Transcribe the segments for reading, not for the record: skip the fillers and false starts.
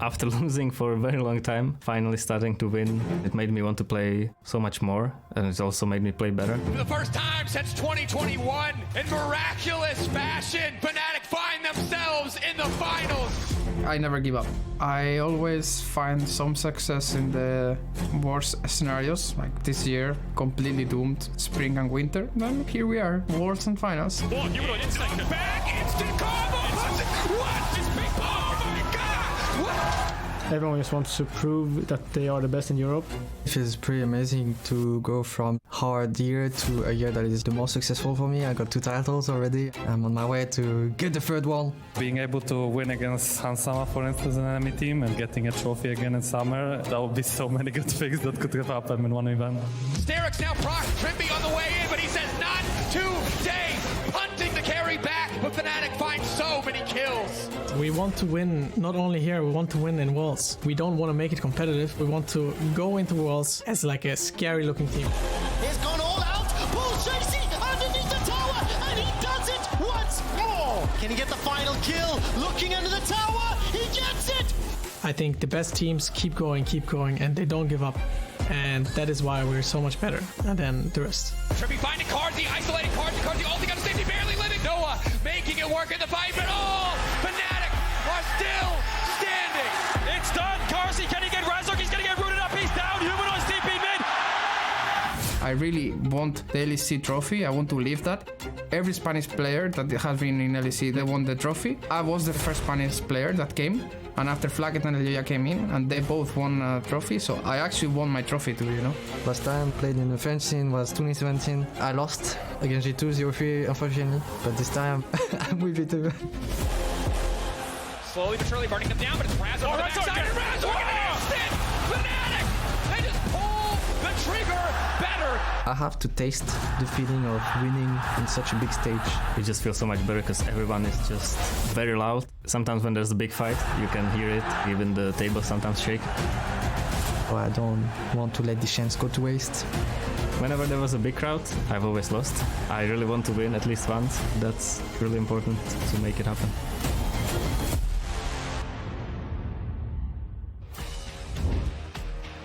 After losing for a very long time, finally starting to win, it made me want to play so much more, and it also made me play better. For the first time since 2021, in miraculous fashion, Fnatic find themselves in the finals. I never give up. I always find some success in the worst scenarios, like this year, completely doomed, spring and winter. Then here we are, Worlds and Finals. Instant back, instant combo! What is big? Oh my god! What? Everyone just wants to prove that they are the best in Europe. It feels pretty amazing to go from hard year to a year that is the most successful for me. I got 2 titles already. I'm on my way to get the 3rd one. Being able to win against Hansama, for instance, an enemy team, and getting a trophy again in summer, that would be so many good things that could have happened in one event. Steric's now proc, Trimby on the way in, but he says not today. Punting the carry back, but Fnatic finds so many kills. We want to win not only here, we want to win in Worlds. We don't want to make it competitive. We want to go into Worlds as like a scary looking team. He's gone all out. Bull chasing underneath the tower, and he does it once more. Can he get the final kill? Looking under the tower, he gets it. I think the best teams keep going, and they don't give up. And that is why we're so much better than the rest. Trimby finding Carzzy, isolating Carzzy, ulti got a safety, barely living. Noah making it work in the fight, but Fnatic are still standing. It's done. Carzzy, can he get Razork? He's gonna get rooted up. He's down. Humanoid's TP mid. I really want the LEC trophy. I want to live that. Every Spanish player that has been in LEC, they won the trophy. I was the first Spanish player that came. And after FLICKR and Elia came in, and they both won a trophy, so I actually won my trophy too, you know. Last time played in the French scene was 2017. I lost against G2 0-3, unfortunately, but this time I'm with it too. Slowly but surely burning them down, but it's Razork on the backside, and Razork in an instant! Fnatic! They just pull the trigger better! I have to taste the feeling of winning in such a big stage. It just feels so much better because everyone is just very loud. Sometimes when there's a big fight, you can hear it, even the table sometimes shake. So I don't want to let the chance go to waste. Whenever there was a big crowd, I've always lost. I really want to win at least once. That's really important to make it happen.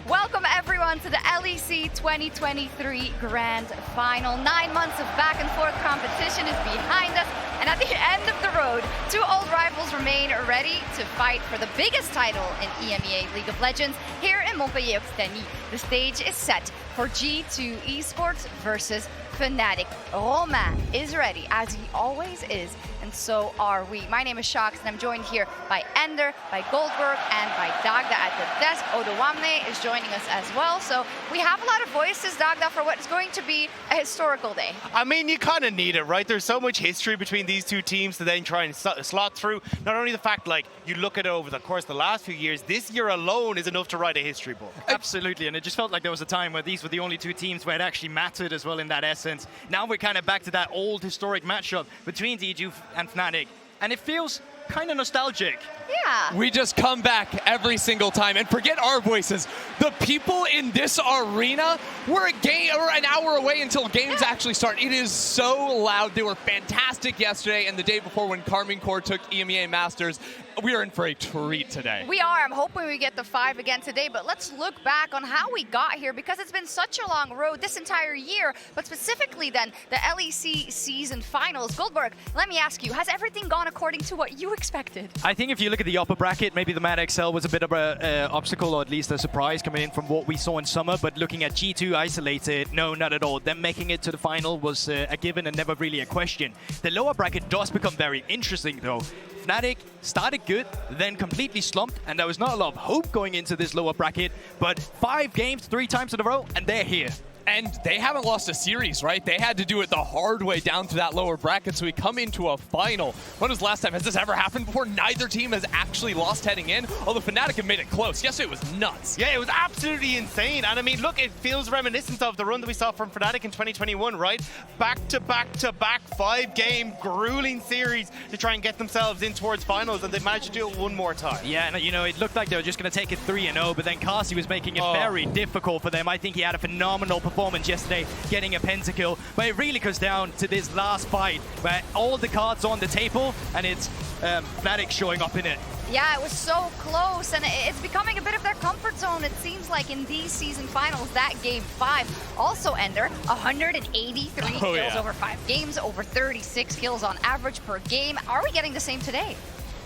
Welcome everyone to the LEC 2023 Grand Final. 9 months of back and forth competition is behind us, and at the end of the road, 2 old rivals remain ready to fight for the biggest title in EMEA League of Legends here in Montpellier Occitanie. The stage is set for G2 Esports versus Fnatic. Romain is ready, as he always is, and so are we. My name is Shox, and I'm joined here by Ender, by Goldberg, and by Dagda at the desk. Odawamne is joining us as well. So we have a lot of voices, Dagda, for what is going to be a historical day. I mean, you kind of need it, right? There's so much history between these 2 teams to then try and slot through. Not only the fact, like, you look at it over the course of the last few years, this year alone is enough to write a history book. Absolutely, and it just felt like there was a time where these were the only 2 teams where it actually mattered as well in that essence. Now we're kind of back to that old historic matchup between G2 and Fnatic, and it feels kind of nostalgic. Yeah. We just come back every single time, and forget our voices. The people in this arena, we're an hour away until games actually start. It is so loud. They were fantastic yesterday and the day before when Carmine Corps took EMEA Masters. We are in for a treat today. We are. I'm hoping we get the 5 again today, but let's look back on how we got here, because it's been such a long road this entire year, but specifically then the LEC season finals. Goldberg, let me ask you, has everything gone according to what you expected? I think if you look at the upper bracket, maybe the Mad XL was a bit of an obstacle, or at least a surprise coming in from what we saw in summer, but looking at G2 isolated, no, not at all. Them making it to the final was a given and never really a question. The lower bracket does become very interesting though. Fnatic started good, then completely slumped, and there was not a lot of hope going into this lower bracket, but 5 games, 3 times in a row, and they're here. And they haven't lost a series, right? They had to do it the hard way down to that lower bracket, so we come into a final. When was the last time? Has this ever happened before? Neither team has actually lost heading in, although Fnatic have made it close. Yesterday it was nuts. Yeah, it was absolutely insane. And I mean, look, it feels reminiscent of the run that we saw from Fnatic in 2021, right? Back to back to back 5-game grueling series to try and get themselves in towards finals, and they managed to do it one more time. Yeah, and you know, it looked like they were just going to take it 3-0, but then Carzzy was making it very difficult for them. I think he had a phenomenal performance yesterday, getting a pentakill, but it really goes down to this last fight where all the cards on the table, and it's Fnatic showing up in it. Yeah, it was so close, and it's becoming a bit of their comfort zone, it seems like, in these season finals. That Game 5 also Ender, 183 kills over 5 games, over 36 kills on average per game. Are we getting the same today?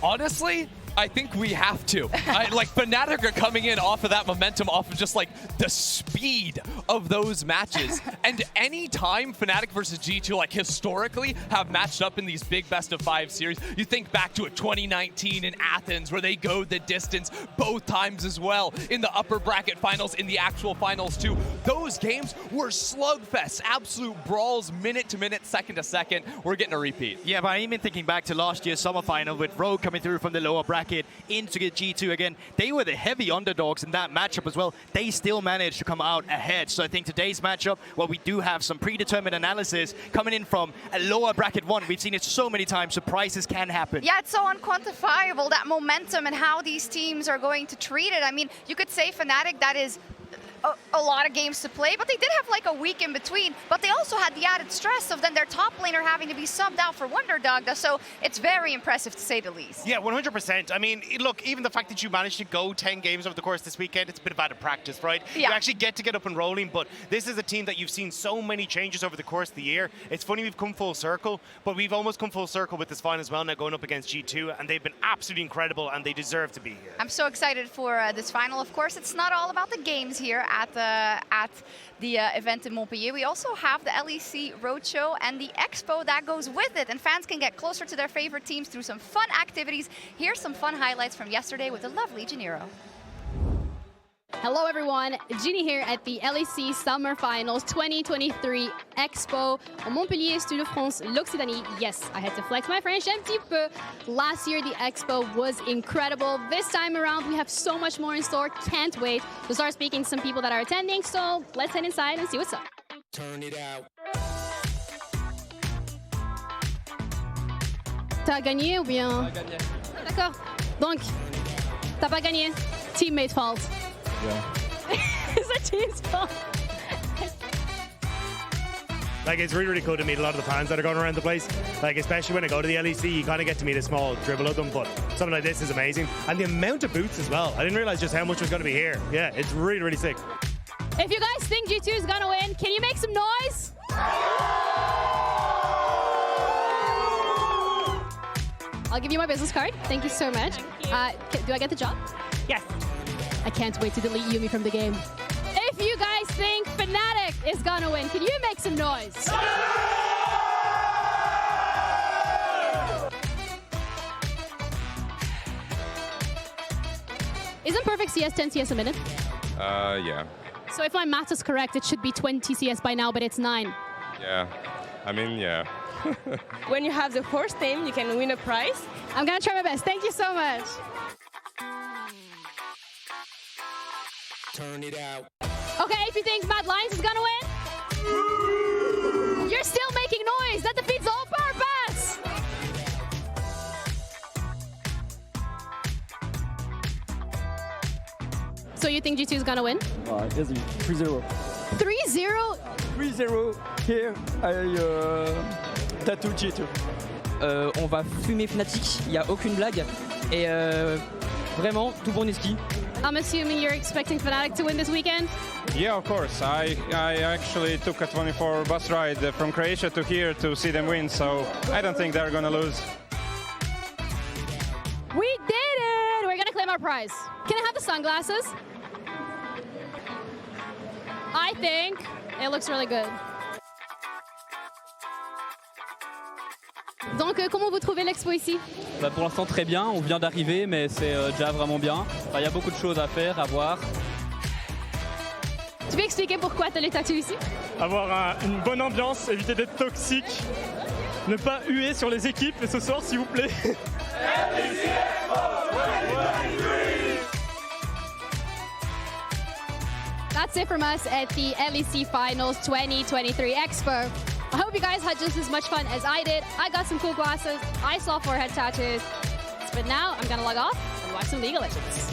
Honestly, I think we have to. Like, Fnatic are coming in off of that momentum, off of just like the speed of those matches. And any time Fnatic versus G2, like historically, have matched up in these big best-of-5 series, you think back to a 2019 in Athens where they go the distance both times as well. In the upper bracket finals, in the actual finals too. Those games were slugfests, absolute brawls, minute to minute, second to second. We're getting a repeat. Yeah, but I'm even thinking back to last year's summer final with Rogue coming through from the lower bracket into G2 again. They were the heavy underdogs in that matchup as well. They still managed to come out ahead. So I think today's matchup, well, we do have some predetermined analysis coming in from a lower bracket one. We've seen it so many times. Surprises can happen. Yeah, it's so unquantifiable, that momentum and how these teams are going to treat it. I mean, you could say Fnatic, that is a lot of games to play, but they did have like a week in between, but they also had the added stress of then their top laner having to be subbed out for Wonderdog, so it's very impressive to say the least. Yeah, 100%. I mean, look, even the fact that you managed to go 10 games over the course this weekend, it's a bit of added practice, right? Yeah. You actually get to get up and rolling, but this is a team that you've seen so many changes over the course of the year. It's funny we've come full circle, but we've almost come full circle with this final as well now, going up against G2, and they've been absolutely incredible, and they deserve to be here. I'm so excited for this final. Of course, it's not all about the games here at the event in Montpellier. We also have the LEC Roadshow and the Expo that goes with it, and fans can get closer to their favorite teams through some fun activities. Here's some fun highlights from yesterday with the lovely Janiro. Hello everyone, Ginny here at the LEC Summer Finals 2023 Expo au Montpellier, Stade de France, l'Occitanie. Yes, I had to flex my French un petit peu. Last year the Expo was incredible. This time around we have so much more in store. Can't wait to start speaking to some people that are attending, so let's head inside and see what's up. Turn it out. T'as gagné ou bien? D'accord. Donc, t'as pas gagné. Teammate fault. Yeah. It's a team's fault. Like, it's really, really cool to meet a lot of the fans that are going around the place. Like, especially when I go to the LEC, you kind of get to meet a small dribble of them, but something like this is amazing. And the amount of booths as well. I didn't realize just how much was going to be here. Yeah, it's really, really sick. If you guys think G2 is gonna win, can you make some noise? I'll give you my business card. Thank you so much. Do I get the job? Yes. I can't wait to delete Yumi from the game. If you guys think Fnatic is gonna win, can you make some noise? Isn't perfect CS 10 CS a minute? Yeah. So if my math is correct, it should be 20 CS by now, but it's 9. Yeah. I mean, yeah. When you have the horse name, you can win a prize. I'm gonna try my best. Thank you so much. Turn it out. Okay, if you think Mad Lions is gonna win, you're still making noise. That defeats all power pass. So you think G2 is gonna win? Easy. 3-0. 3-0? 3-0. Here, I tattoo G2. On va fumer Fnatic, il n'y a aucune blague. Et vraiment, tout bon ski. I'm assuming you're expecting Fnatic to win this weekend? Yeah, of course. I actually took a 24 bus ride from Croatia to here to see them win, so I don't think they're gonna lose. We did it! We're gonna claim our prize. Can I have the sunglasses? I think it looks really good. Donc, comment vous trouvez l'expo ici? Bah pour l'instant très bien, on vient d'arriver mais c'est déjà vraiment bien. Enfin, y a beaucoup de choses à faire, à voir. Tu peux expliquer pourquoi tu as les tatous ici? Avoir une bonne ambiance, éviter d'être toxique, ne pas huer sur les équipes, et ce soir s'il vous plaît. That's it from us at the LEC Finals 2023 Expo. I hope you guys had just as much fun as I did. I got some cool glasses. I saw forehead tattoos. But now I'm gonna log off and watch some League of Legends.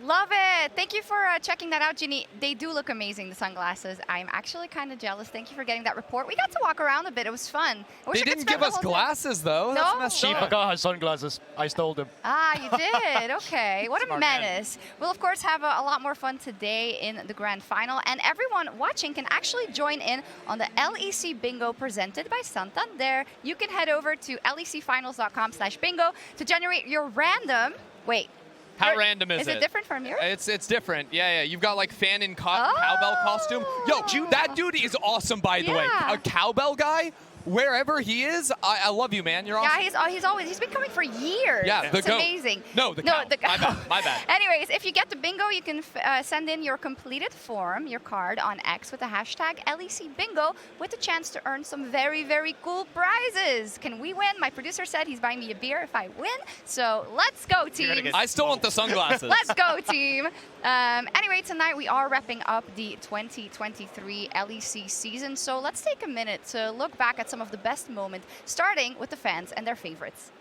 Love it! Yeah, thank you for checking that out, Ginny. They do look amazing, the sunglasses. I'm actually kind of jealous. Thank you for getting that report. We got to walk around a bit. It was fun. They didn't give us glasses, though. No. Shifaka has sunglasses. I stole them. Ah, you did. Okay. What a menace. We'll, of course, have a lot more fun today in the grand final. And everyone watching can actually join in on the LEC Bingo presented by Santander. You can head over to lecfinals.com/bingo to generate your random... Wait. How random is it? Is it different from yours? It's different. Yeah. You've got like fan in cowbell costume. Yo, that dude is awesome, by the way. A cowbell guy, wherever he is, I love you, man. You're awesome. Yeah, he's been coming for years. Yeah, it's amazing. No, the cow. My bad. Anyways, if you get the bingo, you can send in your completed form, your card on X with the hashtag LEC Bingo with a chance to earn some very, very cool prizes. Can we win? My producer said he's buying me a beer if I win. So let's go, team. I still want the sunglasses. Let's go, team. Anyway, tonight we are wrapping up the 2023 LEC season. So let's take a minute to look back at some of the best moments, starting with the fans and their favorites.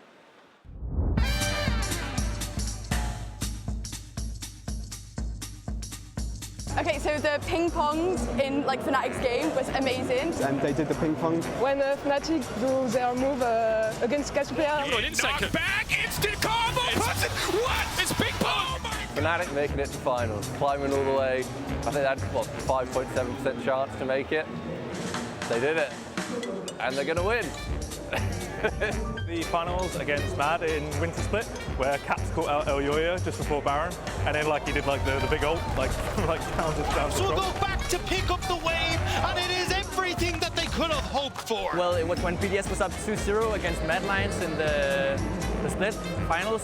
Okay, so the ping pongs in like Fnatic's game was amazing. And they did the ping pong. When Fnatic do their move against Cassiopeia. Knock back, instant combo, what? It's ping pong! Fnatic making it to finals, climbing all the way. I think they had, what, 5.7% chance to make it. They did it. And they're going to win. The finals against Mad in Winter Split, where Caps caught out El Yoyo just before Baron, and then like he did like the big ult, like down to So we'll go back to pick up the wave, and it is everything that they could have hoped for. Well, it was when BDS was up 2-0 against Mad Lions in the split finals,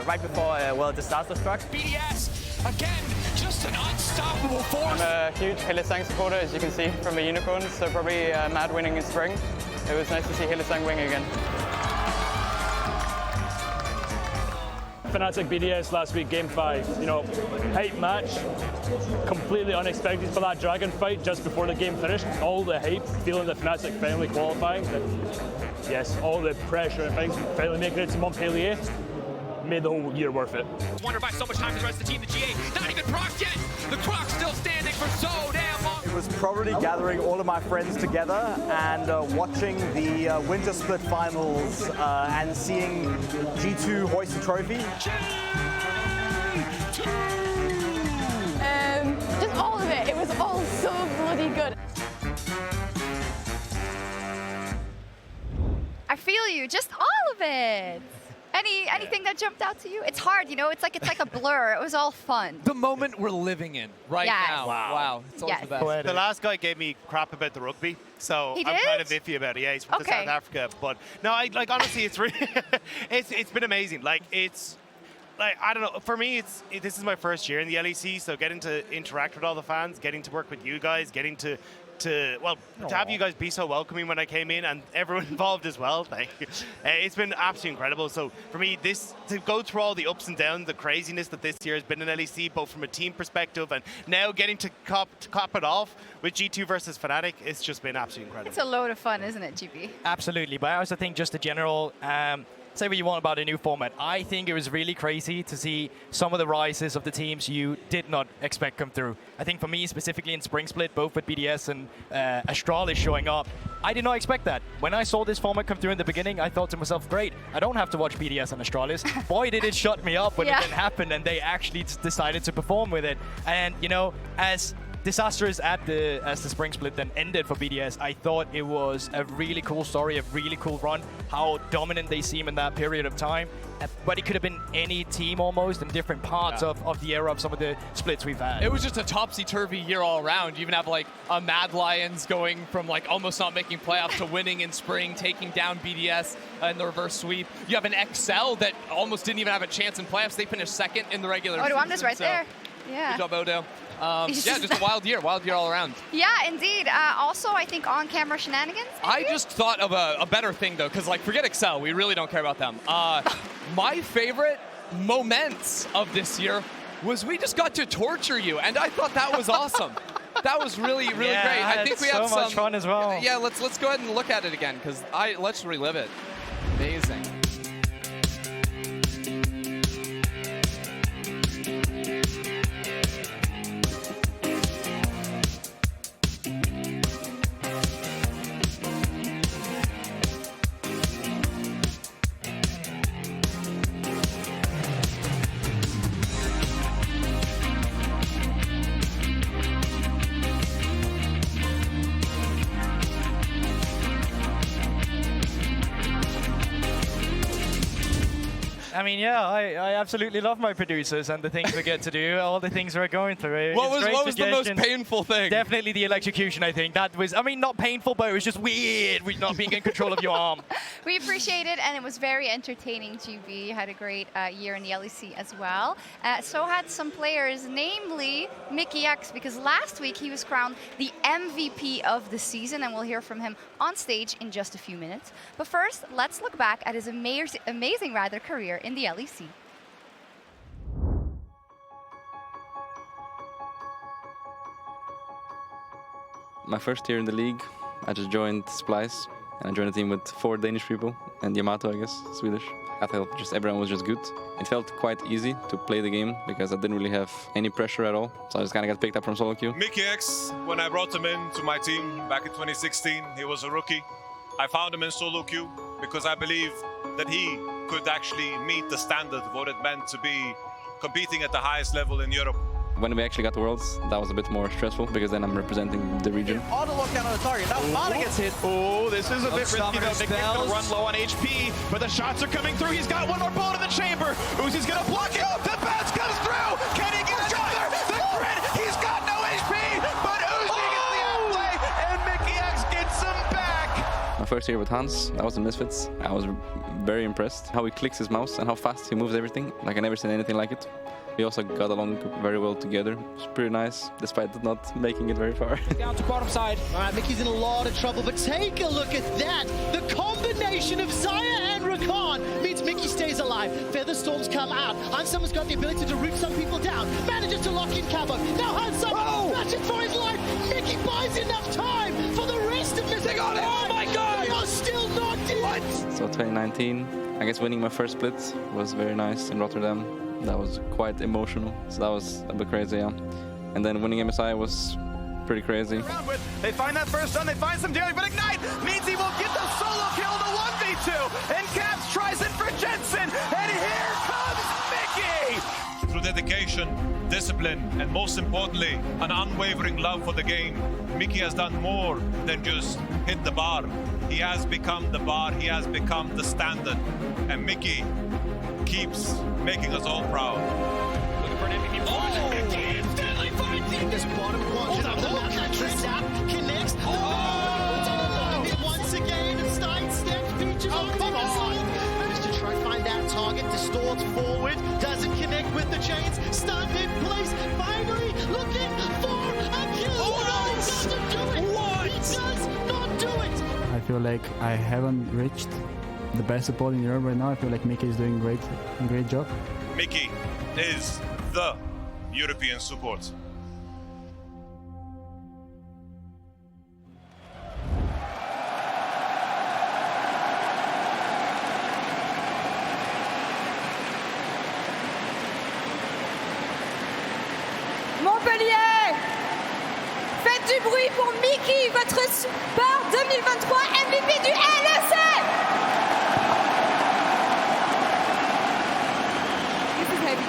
right before disaster struck. BDS, again, just an unstoppable force. I'm a huge Hylissang supporter, as you can see from the Unicorns, so probably Mad winning in spring. It was nice to see Hylissang win again. Fnatic BDS last week, game 5. You know, hype match, completely unexpected for that Dragon fight just before the game finished. All the hype, feeling the Fnatic finally qualifying. Yes, all the pressure and things, finally making it to Montpellier, made the whole year worth it. Wonder by so much time to the rest of the team, the GA, not even proc yet. The clock's still standing for so damn long. It was probably gathering all of my friends together and watching the Winter Split finals and seeing G2 hoist the trophy. Just all of it. It was all so bloody good. I feel you, just all of it. Anything that jumped out to you? It's hard, you know. It's like a blur. It was all fun. The moment we're living in right now. Wow. It's always the best. The last guy gave me crap about the rugby, so He I'm did? kind of iffy about it. Yeah, he's from South Africa, but no, honestly, it's really, it's been amazing. Like I don't know. For me, this is my first year in the LEC, so getting to interact with all the fans, getting to work with you guys, getting to have you guys be so welcoming when I came in, and everyone involved as well. Thank you. It's been absolutely incredible. So for me, to go through all the ups and downs, the craziness that this year has been in LEC, both from a team perspective and now getting to cop it off with G2 versus Fnatic, it's just been absolutely incredible. It's a load of fun, isn't it, GB? Absolutely, but I also think just the general, say what you want about a new format. I think it was really crazy to see some of the rises of the teams you did not expect come through. I think for me, specifically in Spring Split, both with BDS and Astralis showing up, I did not expect that. When I saw this format come through in the beginning, I thought to myself, great, I don't have to watch BDS and Astralis. Boy, did it shut me up when it didn't happen and they actually decided to perform with it. And, you know, as disastrous as the Spring Split then ended for BDS, I thought it was a really cool story, a really cool run, how dominant they seem in that period of time. But it could have been any team almost in different parts of the era of some of the splits we've had. It was just a topsy-turvy year all around. You even have like a Mad Lions going from like almost not making playoffs to winning in spring, taking down BDS in the reverse sweep. You have an XL that almost didn't even have a chance in playoffs. They finished second in the regular season. Odoam's right there. Yeah. Good job, Odo. Yeah, just a wild year all around. Yeah, indeed. Also, I think on-camera shenanigans. Maybe? I just thought of a better thing, though, because, like, forget Excel. We really don't care about them. My favorite moments of this year was we just got to torture you, and I thought that was awesome. That was really, really great. I think we have so much fun as well. Yeah, let's go ahead and look at it again, because let's relive it. Amazing. I mean, yeah, I absolutely love my producers and the things we get to do, all the things we're going through. What was the most painful thing? Definitely the electrocution, I think. That was, I mean, not painful, but it was just weird with not being in control of your arm. We appreciate it, and it was very entertaining, GB. You had a great year in the LEC as well. So had some players, namely Mickey X, because last week he was crowned the MVP of the season, and we'll hear from him on stage in just a few minutes. But first, let's look back at his amazing career in the LEC. My first year in the league, I just joined Splice, and I joined a team with 4 Danish people, and Yamato, I guess, Swedish. I felt just everyone was just good. It felt quite easy to play the game because I didn't really have any pressure at all. So I just kind of got picked up from solo queue. Mickey X, when I brought him into my team back in 2016, he was a rookie. I found him in solo queue because I believe that he could actually meet the standard of what it meant to be competing at the highest level in Europe. When we actually got to Worlds, that was a bit more stressful because then I'm representing the region. Auto lockdown on the target. Now Fnatic gets hit. Oh, this is a bit risky though. Nick's gonna run low on HP, but the shots are coming through. He's got one more bullet in the chamber. Uzi's gonna block it. The bounce comes through. Can he get another? The grid. He's got no HP, but Uzi gets the outplay, and Mickey X gets him back. My first year with Hans, I was in Misfits. I was very impressed how he clicks his mouse and how fast he moves everything. Like I never seen anything like it. We also got along very well together. It's pretty nice, despite not making it very far. Down to bottom side. All right, Mickey's in a lot of trouble, but take a look at that. The combination of Zaya and Rakan means Mickey stays alive. Featherstorms come out. Hansamu's got the ability to root some people down. Manages to lock in Cabo. Now Hansamu matching for his life. Mickey buys enough time for the rest of this. They got it. Oh my God! They are still not dead. So 2019, I guess winning my first split was very nice in Rotterdam. That was quite emotional, so that was a bit crazy, yeah. And then winning MSI was pretty crazy. They find that first run, they find some damage, but Ignite means he will get the solo kill, the 1v2, and Caps tries it for Jensen, and here comes Mickey! Through dedication, discipline, and most importantly, an unwavering love for the game, Mickey has done more than just hit the bar. He has become the bar, he has become the standard, and Mickey keeps making us all proud. Looking for an MVP. Deadly fight in this bottom quadrant. The map that trap connects. Once again, a side step features on the side. Managed to try find that target, distorts forward, doesn't connect with the chains. Stun in place. Finally looking for a kill. Doesn't do it. He does not do it. I feel like I haven't reached the best support in Europe right now. I feel like Mickey is doing a great job. Mickey is the European support. Montpellier, faites du bruit pour Mickey, votre Sport 2023 MVP du LEC. This is heavy.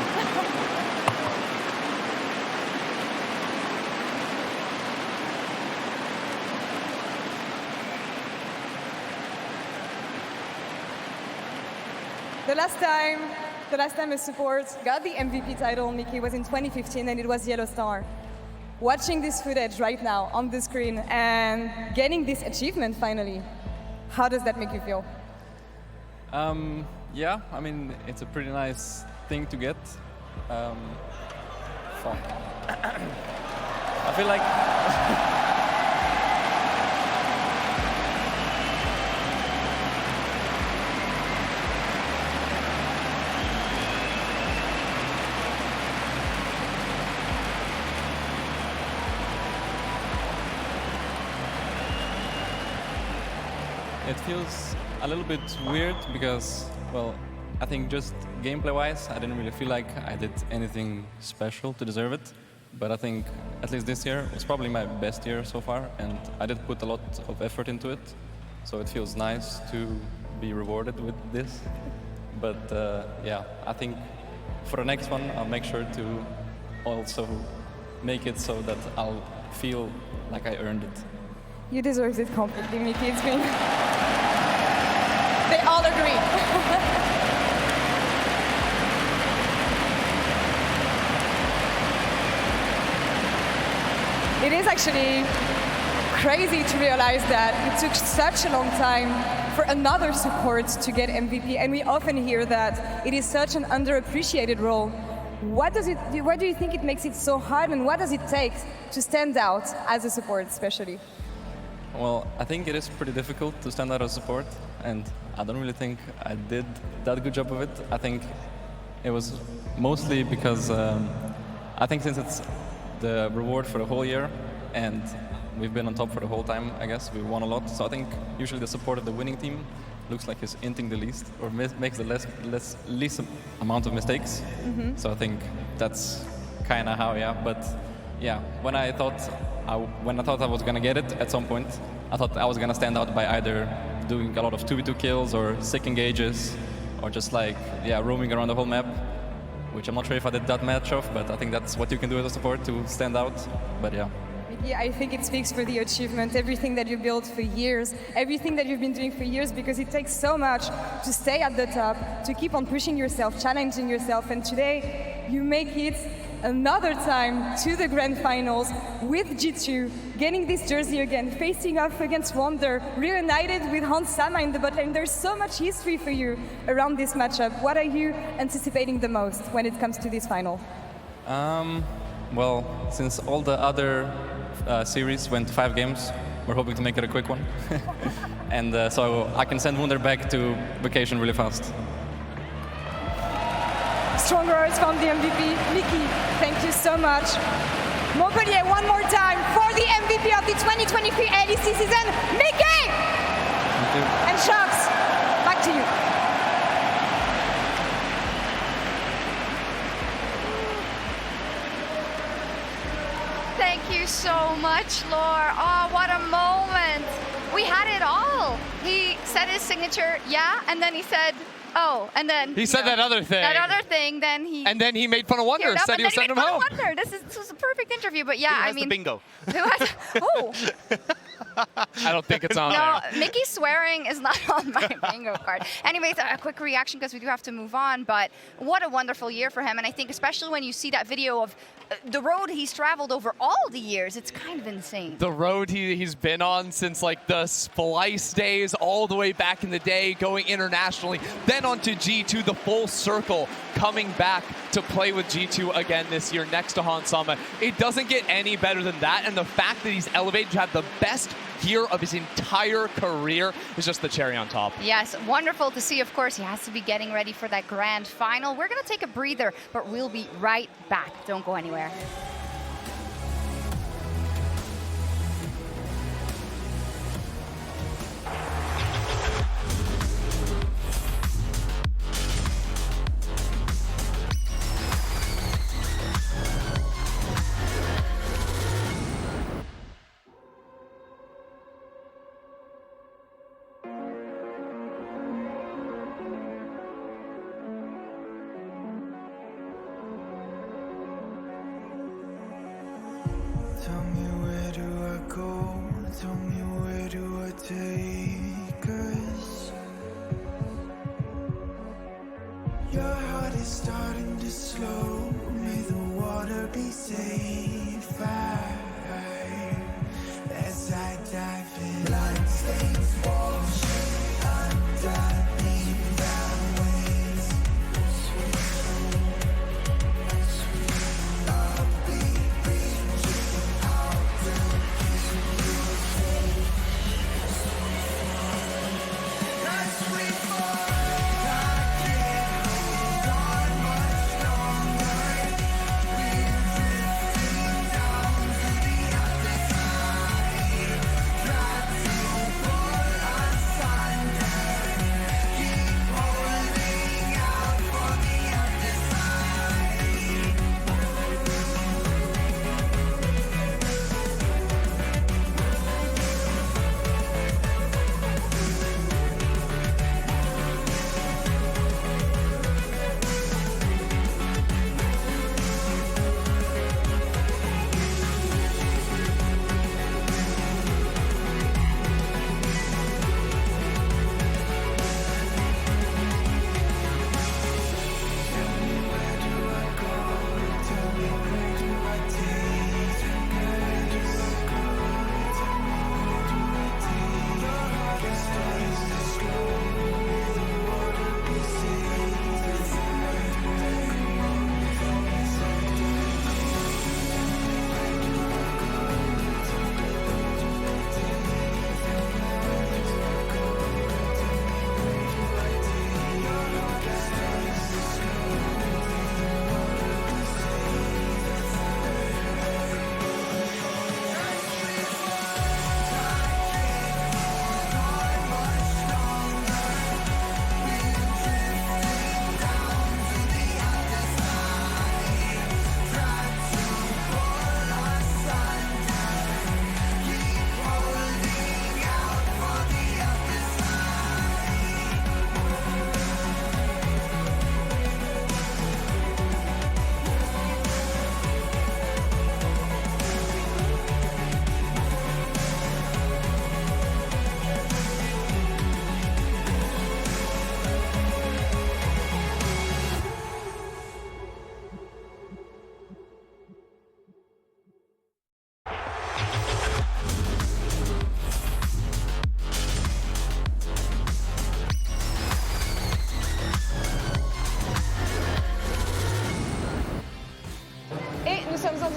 The last time a support got the MVP title, Mickey, was in 2015, and it was Yellow Star. Watching this footage right now on the screen and getting this achievement finally, how does that make you feel? Yeah, I mean, it's a pretty nice thing to get. Fuck. I feel like... It feels a little bit weird because, well, I think just gameplay-wise, I didn't really feel like I did anything special to deserve it. But I think at least this year was probably my best year so far, and I did put a lot of effort into it. So it feels nice to be rewarded with this. But yeah, I think for the next one, I'll make sure to also make it so that I'll feel like I earned it. You deserve it completely, Mickey. It's been... They all agree. It is actually crazy to realize that it took such a long time for another support to get MVP, and we often hear that it is such an underappreciated role. What do you think it makes it so hard, and what does it take to stand out as a support, especially? Well, I think it is pretty difficult to stand out as support, and I don't really think I did that good job of it. I think it was mostly because I think since it's the reward for the whole year, and we've been on top for the whole time, I guess, we won a lot. So I think usually the support of the winning team looks like he's inting the least, or makes the least amount of mistakes. Mm-hmm. So I think that's kind of how, yeah. But yeah, when I thought I was gonna get it at some point, I thought I was gonna stand out by either doing a lot of 2v2 kills or sick engages, or just like, yeah, roaming around the whole map, which I'm not sure if I did that much of, but I think that's what you can do as a support to stand out. But yeah. Yeah, I think it speaks for the achievement, everything that you built for years, everything that you've been doing for years, because it takes so much to stay at the top, to keep on pushing yourself, challenging yourself, and today you make it another time to the grand finals with G2, getting this jersey again, facing off against Wonder, reunited with Hans Sama in the bot lane. There's so much history for you around this matchup. What are you anticipating the most when it comes to this final? Well, since all the other series went 5 games, we're hoping to make it a quick one. And so I can send Wunder back to vacation really fast. Strong words from the MVP. Mickey, thank you so much. Montpellier, one more time for the MVP of the 2023 LEC season, Mickey! Thank you. And Sharks, back to you. Thank you so much, Laure. Oh, what a moment. We had it all. He said his signature, yeah, and then he said, oh, and then he said that other thing. That other thing, then he... And then he made fun of Wonder, said he would send him home. Wonder. This was a perfect interview, but yeah, I mean... the bingo? Oh. I don't think it's on no, there. Mickey swearing is not on my bingo card. Anyways, a quick reaction because we do have to move on, but what a wonderful year for him. And I think especially when you see that video of the road he's traveled over all the years, it's kind of insane. The road he's been on since like the Splice days, all the way back in the day, going internationally, then on to G2, the full circle, coming back to play with G2 again this year next to Hans Sama. It doesn't get any better than that, and the fact that he's elevated to have the best year of his entire career is just the cherry on top. Yes, wonderful to see. Of course, he has to be getting ready for that grand final. We're going to take a breather, but we'll be right back. Don't go anywhere. Tell me where do I go? Tell me where do I take us? Your heart is starting to slow. May the water be safe. As I dive in, bloodstains washing underneath the waves.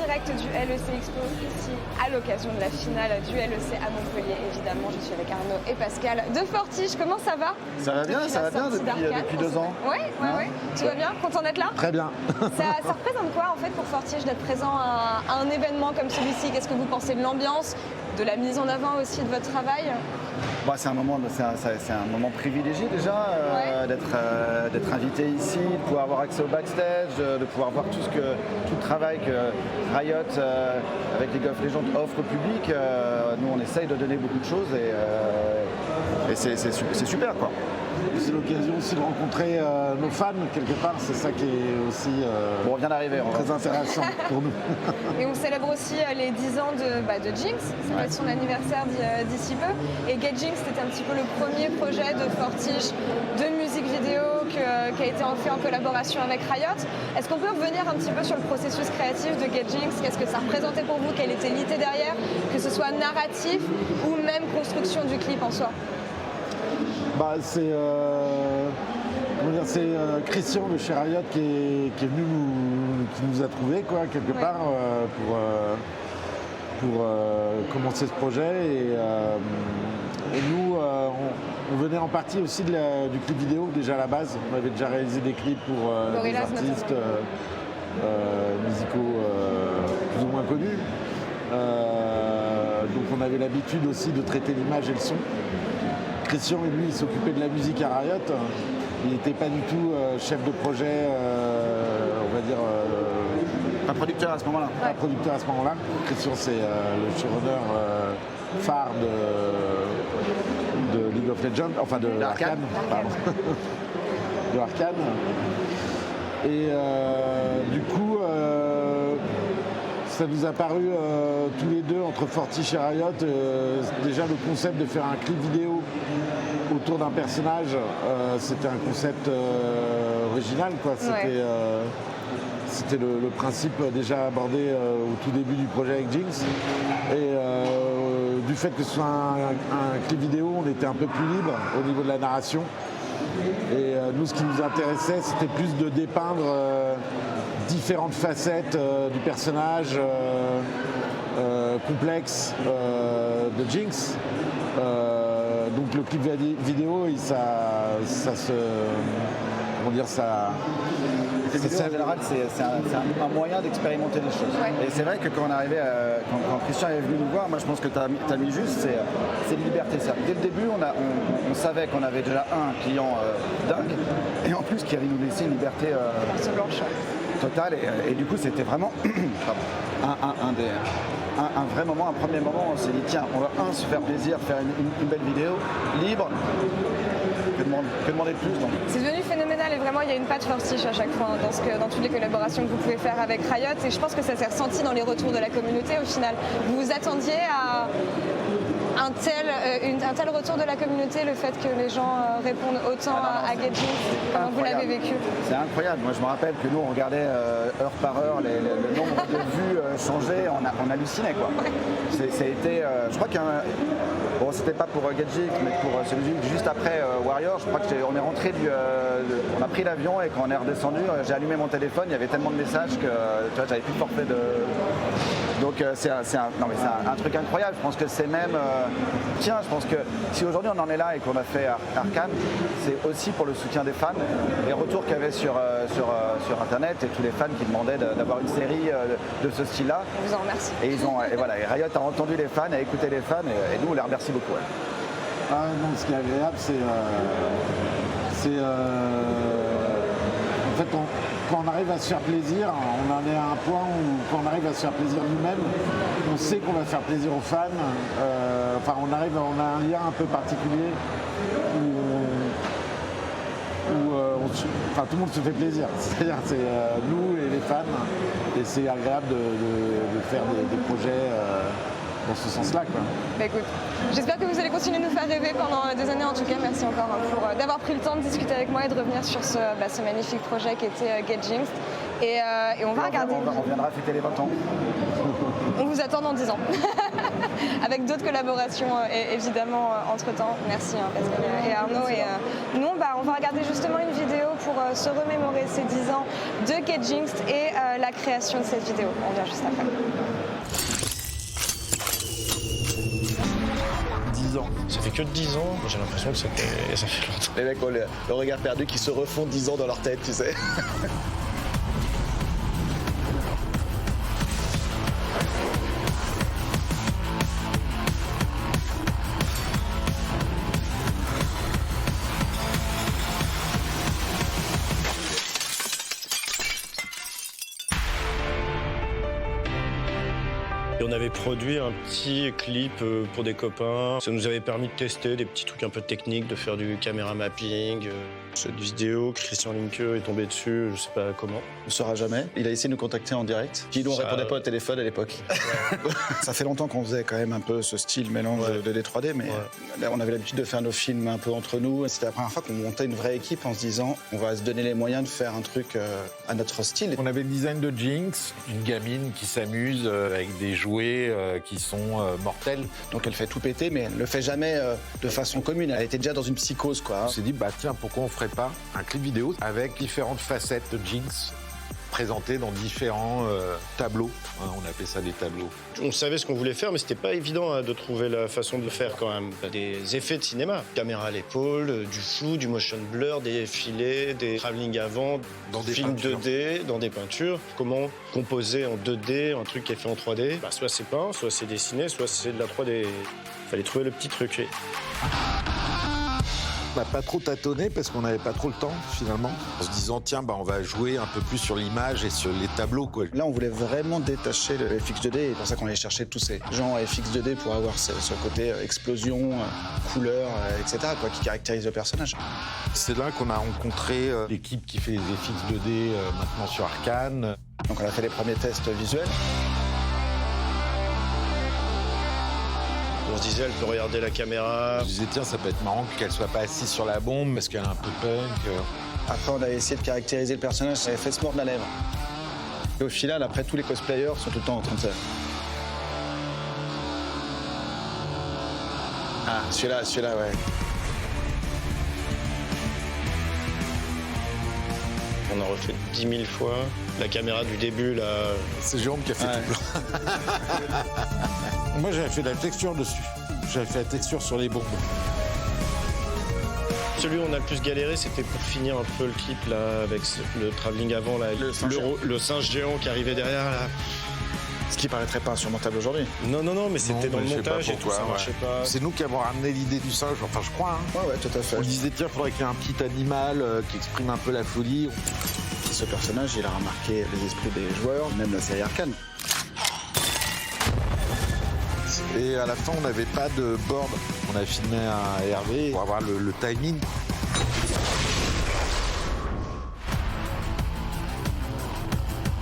direct du LEC Expo ici à l'occasion de la finale du LEC à Montpellier. Évidemment, je suis avec Arnaud et Pascal de Fortige. Comment ça va? Ça va bien depuis 2 ans. Ouais. Tout va bien? Content d'être là? Très bien. Ça représente quoi en fait pour Fortige d'être présent à un événement comme celui-ci? Qu'est-ce que vous pensez de l'ambiance, de la mise en avant aussi de votre travail? C'est un moment privilégié déjà d'être invité ici, de pouvoir avoir accès au backstage, de pouvoir voir tout le travail que Riot avec League of Legends offre au public. Nous on essaye de donner beaucoup de choses et c'est super quoi. C'est l'occasion aussi de rencontrer nos fans quelque part, c'est ça qui est aussi on vient d'arriver, très intéressant pour nous. Et on célèbre aussi les 10 ans de Jinx, ça va être son anniversaire d'ici peu. Et Get Jinx, c'était un petit peu le premier projet de Fortige de musique vidéo qui a été fait en collaboration avec Riot. Est-ce qu'on peut revenir un petit peu sur le processus créatif de Get Jinx? Qu'est-ce que ça représentait pour vous? Quelle était l'idée derrière? Que ce soit narratif ou même construction du clip en soi? C'est Christian de chez Riot qui est venu qui nous a trouvé quelque part pour commencer ce projet et nous on venait en partie aussi du clip vidéo déjà à la base. On avait déjà réalisé des clips pour des artistes musicaux plus ou moins connus. Donc on avait l'habitude aussi de traiter l'image et le son. Christian, lui, il s'occupait de la musique à Riot. Il n'était pas du tout chef de projet, on va dire... Pas producteur à ce moment-là. Pas producteur à ce moment-là. Christian, c'est le showrunner phare de League of Legends, enfin de Arcane, pardon. De Arcane. Et du coup, ça nous a paru tous les deux, entre Fortige et Riot, déjà le concept de faire un clip vidéo autour d'un personnage, c'était un concept original, quoi. C'était le principe déjà abordé au tout début du projet avec Jinx. Et du fait que ce soit un clip vidéo, on était un peu plus libre au niveau de la narration. Et nous, ce qui nous intéressait, c'était plus de dépeindre différentes facettes du personnage complexe de Jinx. Donc le clip vidéo, ça se... Comment dire ça... En général, c'est un moyen d'expérimenter les choses. Et c'est vrai que quand quand Christian est venu nous voir, moi je pense que tu as mis juste, c'est liberté. Dès le début, on savait qu'on avait déjà un client dingue, et en plus qui allait nous laisser une liberté totale. Et du coup, c'était vraiment un vrai moment, un premier moment. On s'est dit, tiens, on va se faire plaisir, faire une belle vidéo, libre. Que demander de plus donc. C'est devenu phénoménal et vraiment il y a une patte Fortige à chaque fois dans toutes les collaborations que vous pouvez faire avec Riot et je pense que ça s'est ressenti dans les retours de la communauté au final. Vous vous attendiez à un tel retour de la communauté, le fait que les gens répondent autant à Get Jinx, comment vous l'avez vécu? C'est incroyable, moi je me rappelle que nous on regardait heure par heure le nombre de vues changer, on hallucinait quoi. Ça a été, je crois c'était pas pour Get Jinx, mais pour celui juste après Warrior, je crois qu'on est rentré on a pris l'avion et quand on est redescendu, j'ai allumé mon téléphone, il y avait tellement de messages que tu vois, j'avais plus de forfait de... Donc c'est un truc incroyable, je pense que c'est même... je pense que si aujourd'hui on en est là et qu'on a fait Arcane, c'est aussi pour le soutien des fans, les retours qu'il y avait sur internet et tous les fans qui demandaient d'avoir une série de ce style-là. On vous en remercie. Et Riot a entendu les fans, a écouté les fans et nous on les remercie beaucoup. Ce qui est agréable, en fait, quand on arrive à se faire plaisir, on en est à un point où quand on arrive à se faire plaisir nous-mêmes, on sait qu'on va faire plaisir aux fans. On a un lien un peu particulier où tout le monde se fait plaisir. C'est-à-dire c'est nous et les fans, et c'est agréable de faire des projets dans ce sens-là. Écoute, j'espère que vous allez continuer de nous faire rêver pendant des années. En tout cas, merci encore d'avoir pris le temps de discuter avec moi et de revenir sur ce magnifique projet qui était Get Jinx. Et on va regarder. On viendra fêter les 20 ans. On vous attend dans 10 ans. Avec d'autres collaborations évidemment entre-temps. Merci Pascal et Arnaud. Et nous, on va regarder justement une vidéo pour se remémorer ces 10 ans de Get Jinx et la la création de cette vidéo. On vient juste après. 10 ans. Ça fait que 10 ans, j'ai l'impression que ça fait longtemps. Les mecs ont le regard perdu qui se refont 10 ans dans leur tête, tu sais. Et on avait produit un petit clip pour des copains. Ça nous avait permis de tester des petits trucs un peu techniques, de faire du caméra mapping. Cette vidéo, Christian Linke est tombé dessus, je sais pas comment. On ne saura jamais. Il a essayé de nous contacter en direct. Puis nous, on répondait pas au téléphone à l'époque. Ça fait longtemps qu'on faisait quand même un peu ce style mélange de D3D, mais là, on avait l'habitude de faire nos films un peu entre nous. C'était la première fois qu'on montait une vraie équipe en se disant on va se donner les moyens de faire un truc à notre style. On avait le design de Jinx, une gamine qui s'amuse avec des jouets qui sont mortels. Donc elle fait tout péter, mais elle le fait jamais de façon commune. Elle était déjà dans une psychose, quoi. On s'est dit, bah tiens, pourquoi on ferait pas un clip vidéo avec différentes facettes de Jinx présentées dans différents tableaux. On appelait ça des tableaux. On savait ce qu'on voulait faire, mais c'était pas évident de trouver la façon de le faire quand même. Des effets de cinéma, caméra à l'épaule, du flou, du motion blur, des filets, des travelling avant, dans des films 2D, dans des peintures. Comment composer en 2D un truc qui est fait en 3D, bah, soit c'est peint, soit c'est dessiné, soit c'est de la 3D. Fallait trouver le petit truc. On n'a pas trop tâtonné parce qu'on n'avait pas trop le temps finalement. En se disant tiens on va jouer un peu plus sur l'image et sur les tableaux quoi. Là on voulait vraiment détacher le FX 2D et c'est pour ça qu'on allait chercher tous ces gens FX 2D pour avoir ce côté explosion, couleur, etc. quoi, qui caractérise le personnage. C'est là qu'on a rencontré l'équipe qui fait les FX 2D maintenant sur Arcane. Donc on a fait les premiers tests visuels. On se disait, elle peut regarder la caméra. Je disais, tiens, ça peut être marrant qu'elle soit pas assise sur la bombe parce qu'elle est un peu punk. Après, on a essayé de caractériser le personnage, elle fait se mordre la lèvre. Et au final, après, tous les cosplayers sont tout le temps en train de faire. Ah, celui-là, ouais. On a refait 10 000 fois. La caméra du début, là... C'est Jérôme qui a fait tout plein. Moi, j'avais fait de la texture dessus. J'avais fait la texture sur les bombes. Celui où on a le plus galéré, c'était pour finir un peu le clip, là, avec le travelling avant, là, le singe géant qui arrivait derrière, là. Ce qui paraîtrait pas insurmontable aujourd'hui. Non, mais c'était dans le montage et tout, ça marchait pas. C'est nous qui avons ramené l'idée du singe, enfin je crois. Ouais, tout à fait. On disait tiens, il faudrait qu'il y ait un petit animal qui exprime un peu la folie. Ce personnage, il a remarqué les esprits des joueurs, même la série Arcane. Et à la fin, on n'avait pas de board. On a filmé un Hervé pour avoir le timing.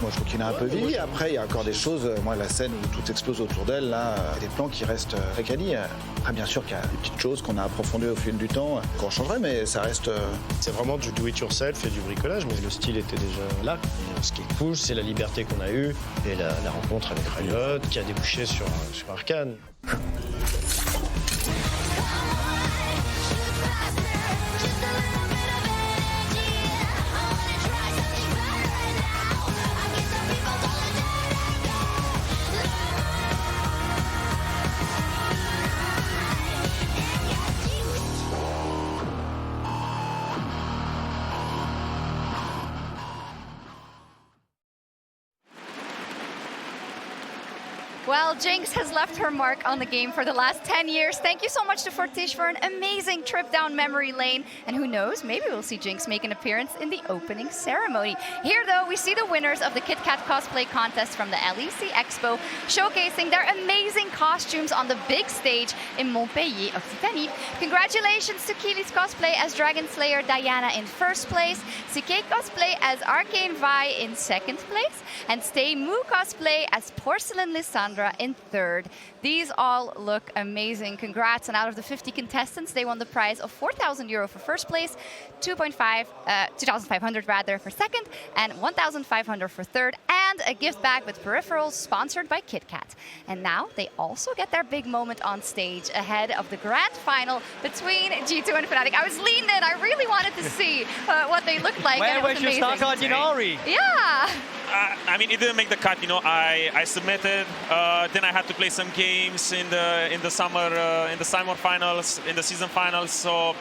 Moi, je trouve qu'il a un peu vieilli. Après, il y a encore des choses. Moi, la scène où tout explose autour d'elle, là, des plans qui restent très quali. Après, bien sûr qu'il y a des petites choses qu'on a approfondies au fil du temps, qu'on changerait, mais ça reste... C'est vraiment du do-it-yourself et du bricolage, mais le style était déjà là. Et ce qui est cool, c'est la liberté qu'on a eue et la rencontre avec Riot qui a débouché sur Arcane. Well, Jinx has left her mark on the game for the last 10 years. Thank you so much to Fortiche for an amazing trip down memory lane. And who knows, maybe we'll see Jinx make an appearance in the opening ceremony. Here, though, we see the winners of the Kit Kat cosplay contest from the LEC Expo, showcasing their amazing costumes on the big stage in Montpellier, Occitanie. Congratulations to Keely's cosplay as Dragon Slayer Diana in first place, Suke cosplay as Arcane Vi in second place, and Stay Moo cosplay as Porcelain Lysandra in third. These all look amazing. Congrats. And out of the 50 contestants, they won the prize of €4,000 for first place, 2,500 rather for second, and 1,500 for third, and a gift bag with peripherals sponsored by Kit Kat. And now they also get their big moment on stage ahead of the grand final between G2 and Fnatic. I was leaned in. I really wanted to see what they looked like. Where was your star card, Inari? Yeah. I mean, it didn't make the cut. You know, I submitted. Then I had to play some games in the summer finals, in the season finals. So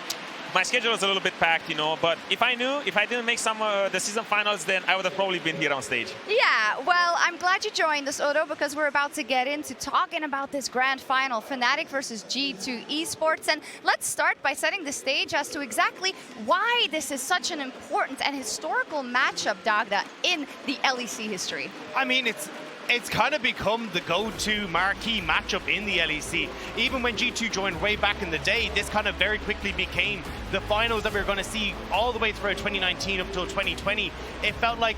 my schedule was a little bit packed, you know. But if I didn't make the season finals, then I would have probably been here on stage. Yeah, well, I'm glad you joined us, Odo, because we're about to get into talking about this grand final, Fnatic versus G2 Esports. And let's start by setting the stage as to exactly why this is such an important and historical matchup, Dagda, in the LEC history. I mean, it's kind of become the go-to marquee matchup in the LEC. Even when G2 joined way back in the day, this kind of very quickly became the finals that we were going to see all the way throughout 2019 up till 2020. It felt like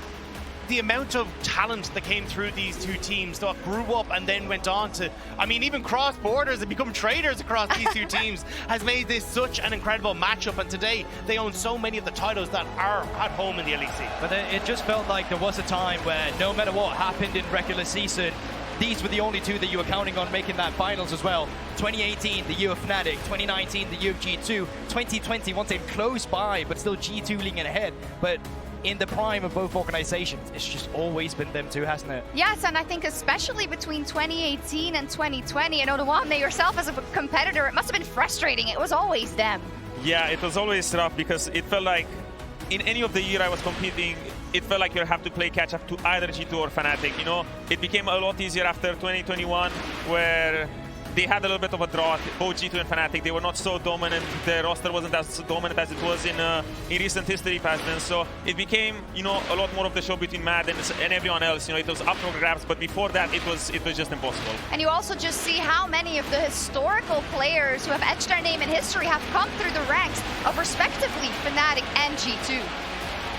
the amount of talent that came through these two teams that grew up and then went on to, I mean, even cross borders and become traders across these two teams has made this such an incredible matchup. And today they own so many of the titles that are at home in the LEC. But it just felt like there was a time where no matter what happened in regular season, these were the only two that you were counting on making that finals as well. 2018, the year of Fnatic. 2019, the year of G2. 2020, once they're close by, but still G2 leading ahead. But in the prime of both organizations, it's just always been them two, hasn't it? Yes, and I think especially between 2018 and 2020, and Odoamne, yourself as a competitor, it must have been frustrating. It was always them. Yeah, it was always rough because it felt like in any of the year I was competing, it felt like you have to play catch up to either G2 or Fnatic. You know, it became a lot easier after 2021, where they had a little bit of a drought, both G2 and Fnatic. They were not so dominant. The roster wasn't as dominant as it was in recent history past then. So it became, you know, a lot more of the show between Mad and everyone else. You know, it was up for grabs, but before that, it was just impossible. And you also just see how many of the historical players who have etched their name in history have come through the ranks of respectively Fnatic and G2.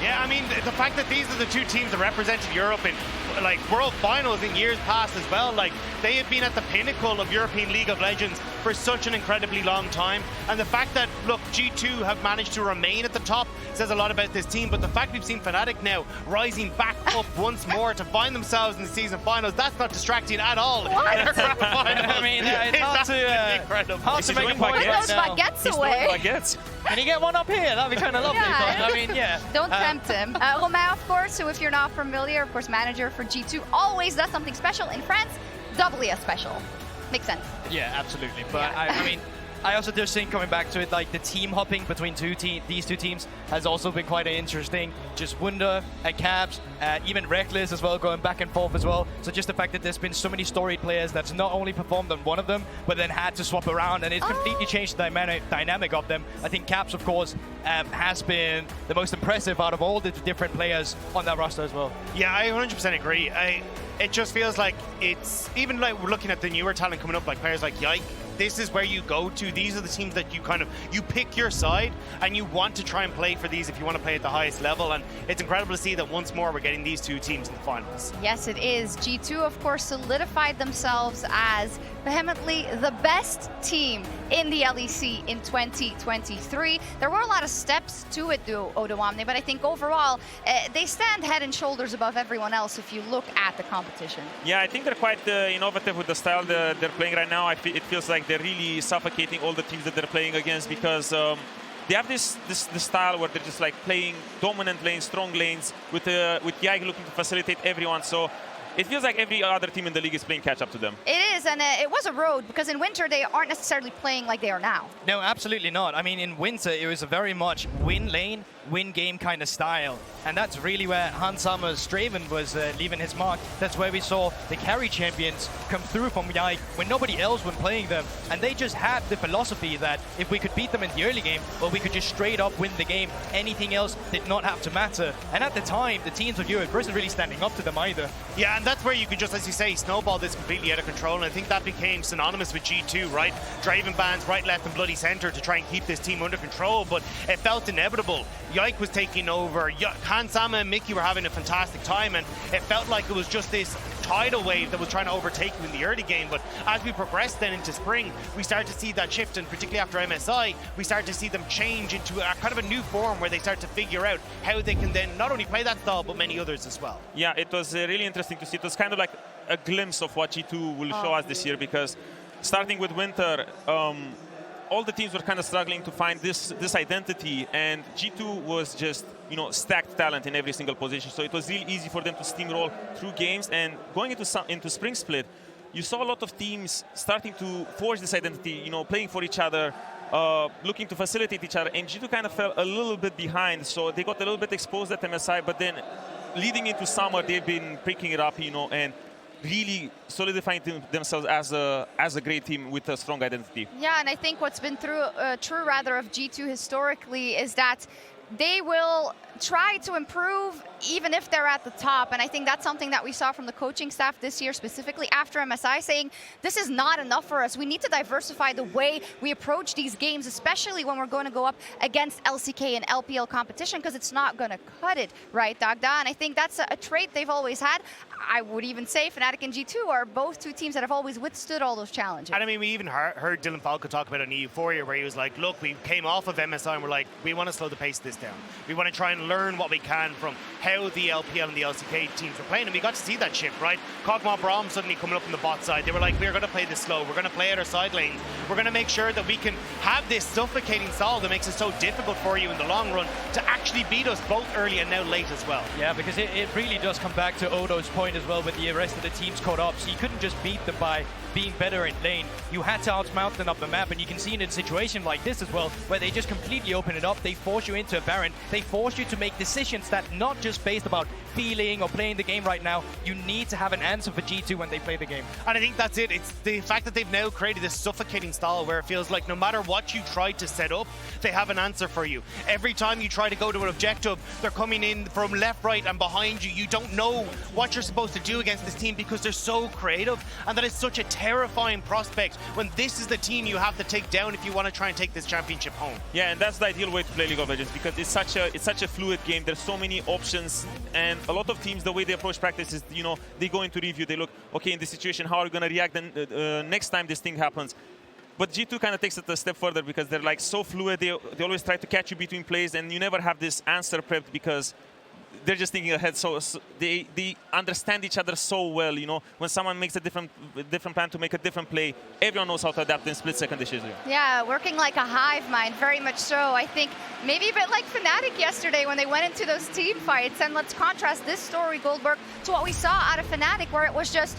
Yeah, I mean, the fact that these are the two teams that represented Europe in like World Finals in years past as well, like they have been at the pinnacle of European League of Legends for such an incredibly long time. And the fact that, look, G2 have managed to remain at the top says a lot about this team. But the fact we've seen Fnatic now rising back up once more to find themselves in the season finals, that's not distracting at all. I mean, it's hard to make a point. Put those baguettes away. Baguettes. Can you get one up here? That'd be kind of lovely. Yeah. But, I mean, yeah. Don't tempt him. Romain, of course, who, if you're not familiar, of course, manager for G2, always does something special in France, doubly as special. Makes sense. Yeah, absolutely. But I mean, I also just think, coming back to it, like the team hopping between these two teams has also been quite interesting. Just Wunder and Caps, even Reckless as well, going back and forth as well. So just the fact that there's been so many storied players that's not only performed on one of them, but then had to swap around, and it's completely changed the dynamic of them. I think Caps, of course, has been the most impressive out of all the different players on that roster as well. Yeah, I 100% agree. It just feels like it's, even like we're looking at the newer talent coming up, like players like Yike. This is where you go to. These are the teams that you pick your side, and you want to try and play for these if you want to play at the highest level. And it's incredible to see that once more we're getting these two teams in the finals. Yes, it is. G2, of course, solidified themselves as vehemently the best team in the LEC in 2023. There were a lot of steps to it, though, Odoamne, but I think overall they stand head and shoulders above everyone else if you look at the competition. Yeah, I think they're quite innovative with the style they're playing right now. It feels like they're really suffocating all the teams that they're playing against, because they have this style where they're just like playing dominant lanes, strong lanes, with Yike looking to facilitate everyone. So it feels like every other team in the league is playing catch up to them. It is, and it was a road, because in winter they aren't necessarily playing like they are now. No, absolutely not. I mean, in winter it was a very much win lane, win game kind of style. And that's really where Hans Sommer's Straven was leaving his mark. That's where we saw the carry champions come through from Yike when nobody else was playing them. And they just had the philosophy that if we could beat them in the early game, well, we could just straight up win the game. Anything else did not have to matter. And at the time, the teams of Europe wasn't really standing up to them either. Yeah, and that's where you could just, as you say, snowball this completely out of control. And I think that became synonymous with G2, right? Driving bans right, left, and bloody center to try and keep this team under control. But it felt inevitable. Yike was taking over. Hans Sama and Mickey were having a fantastic time, and it felt like it was just this tidal wave that was trying to overtake you in the early game. But as we progressed then into spring, we started to see that shift, and particularly after MSI, we started to see them change into a kind of a new form where they start to figure out how they can then not only play that style, but many others as well. Yeah, it was really interesting to see. It was kind of like a glimpse of what G2 will show us this year, because starting with winter, all the teams were kind of struggling to find this identity, and G2 was just, stacked talent in every single position. So it was really easy for them to steamroll through games. And going into Spring Split, you saw a lot of teams starting to forge this identity, playing for each other, looking to facilitate each other. And G2 kind of fell a little bit behind, so they got a little bit exposed at MSI. But then leading into summer, they've been picking it up, and really solidifying themselves as a great team with a strong identity. Yeah, and I think what's been true of G2 historically is that they will try to improve even if they're at the top. And I think that's something that we saw from the coaching staff this year, specifically after MSI, saying this is not enough for us. We need to diversify the way we approach these games, especially when we're going to go up against LCK and LPL competition, because it's not going to cut it, right, Dagda? And I think that's a trait they've always had. I would even say Fnatic and G2 are both two teams that have always withstood all those challenges. And I mean, we even heard Dylan Falco talk about it in Euphoria, where he was like, look, we came off of MSI and we're like, we want to slow the pace of this down. We want to try and learn what we can from how the LPL and the LCK teams were playing. And we got to see that shift, right? Kog'Maw Braum suddenly coming up on the bot side. They were like, we're going to play this slow. We're going to play at our side lanes. We're going to make sure that we can have this suffocating stall that makes it so difficult for you in the long run to actually beat us both early and now late as well. Yeah, because it really does come back to Odo's point as well, with the rest of the teams caught up. So you couldn't just beat them by being better in lane. You had to outsmart them up the map, and you can see in a situation like this as well, where they just completely open it up. They force you into a Baron. They force you to make decisions that not just based about feeling or playing the game right now. You need to have an answer for G2 when they play the game. And I think that's it. It's the fact that they've now created this suffocating style where it feels like no matter what you try to set up, they have an answer for you. Every time you try to go to an objective, they're coming in from left, right, and behind you. You don't know what you're supposed to do against this team because they're so creative, and that is such a terrifying prospect when this is the team you have to take down if you want to try and take this championship home. Yeah, and that's the ideal way to play League of Legends, because it's such a fluid game. There's so many options, and a lot of teams, the way they approach practice is, they go into review. They look, okay, in this situation, how are we going to react next time this thing happens? But G2 kind of takes it a step further because they're like so fluid. They always try to catch you between plays, and you never have this answer prepped because they're just thinking ahead. So they understand each other so well. When someone makes a different plan to make a different play, everyone knows how to adapt in split-second decisions. Yeah, working like a hive mind, very much so. I think maybe a bit like Fnatic yesterday when they went into those team fights. And let's contrast this story, Goldberg, to what we saw out of Fnatic, where it was just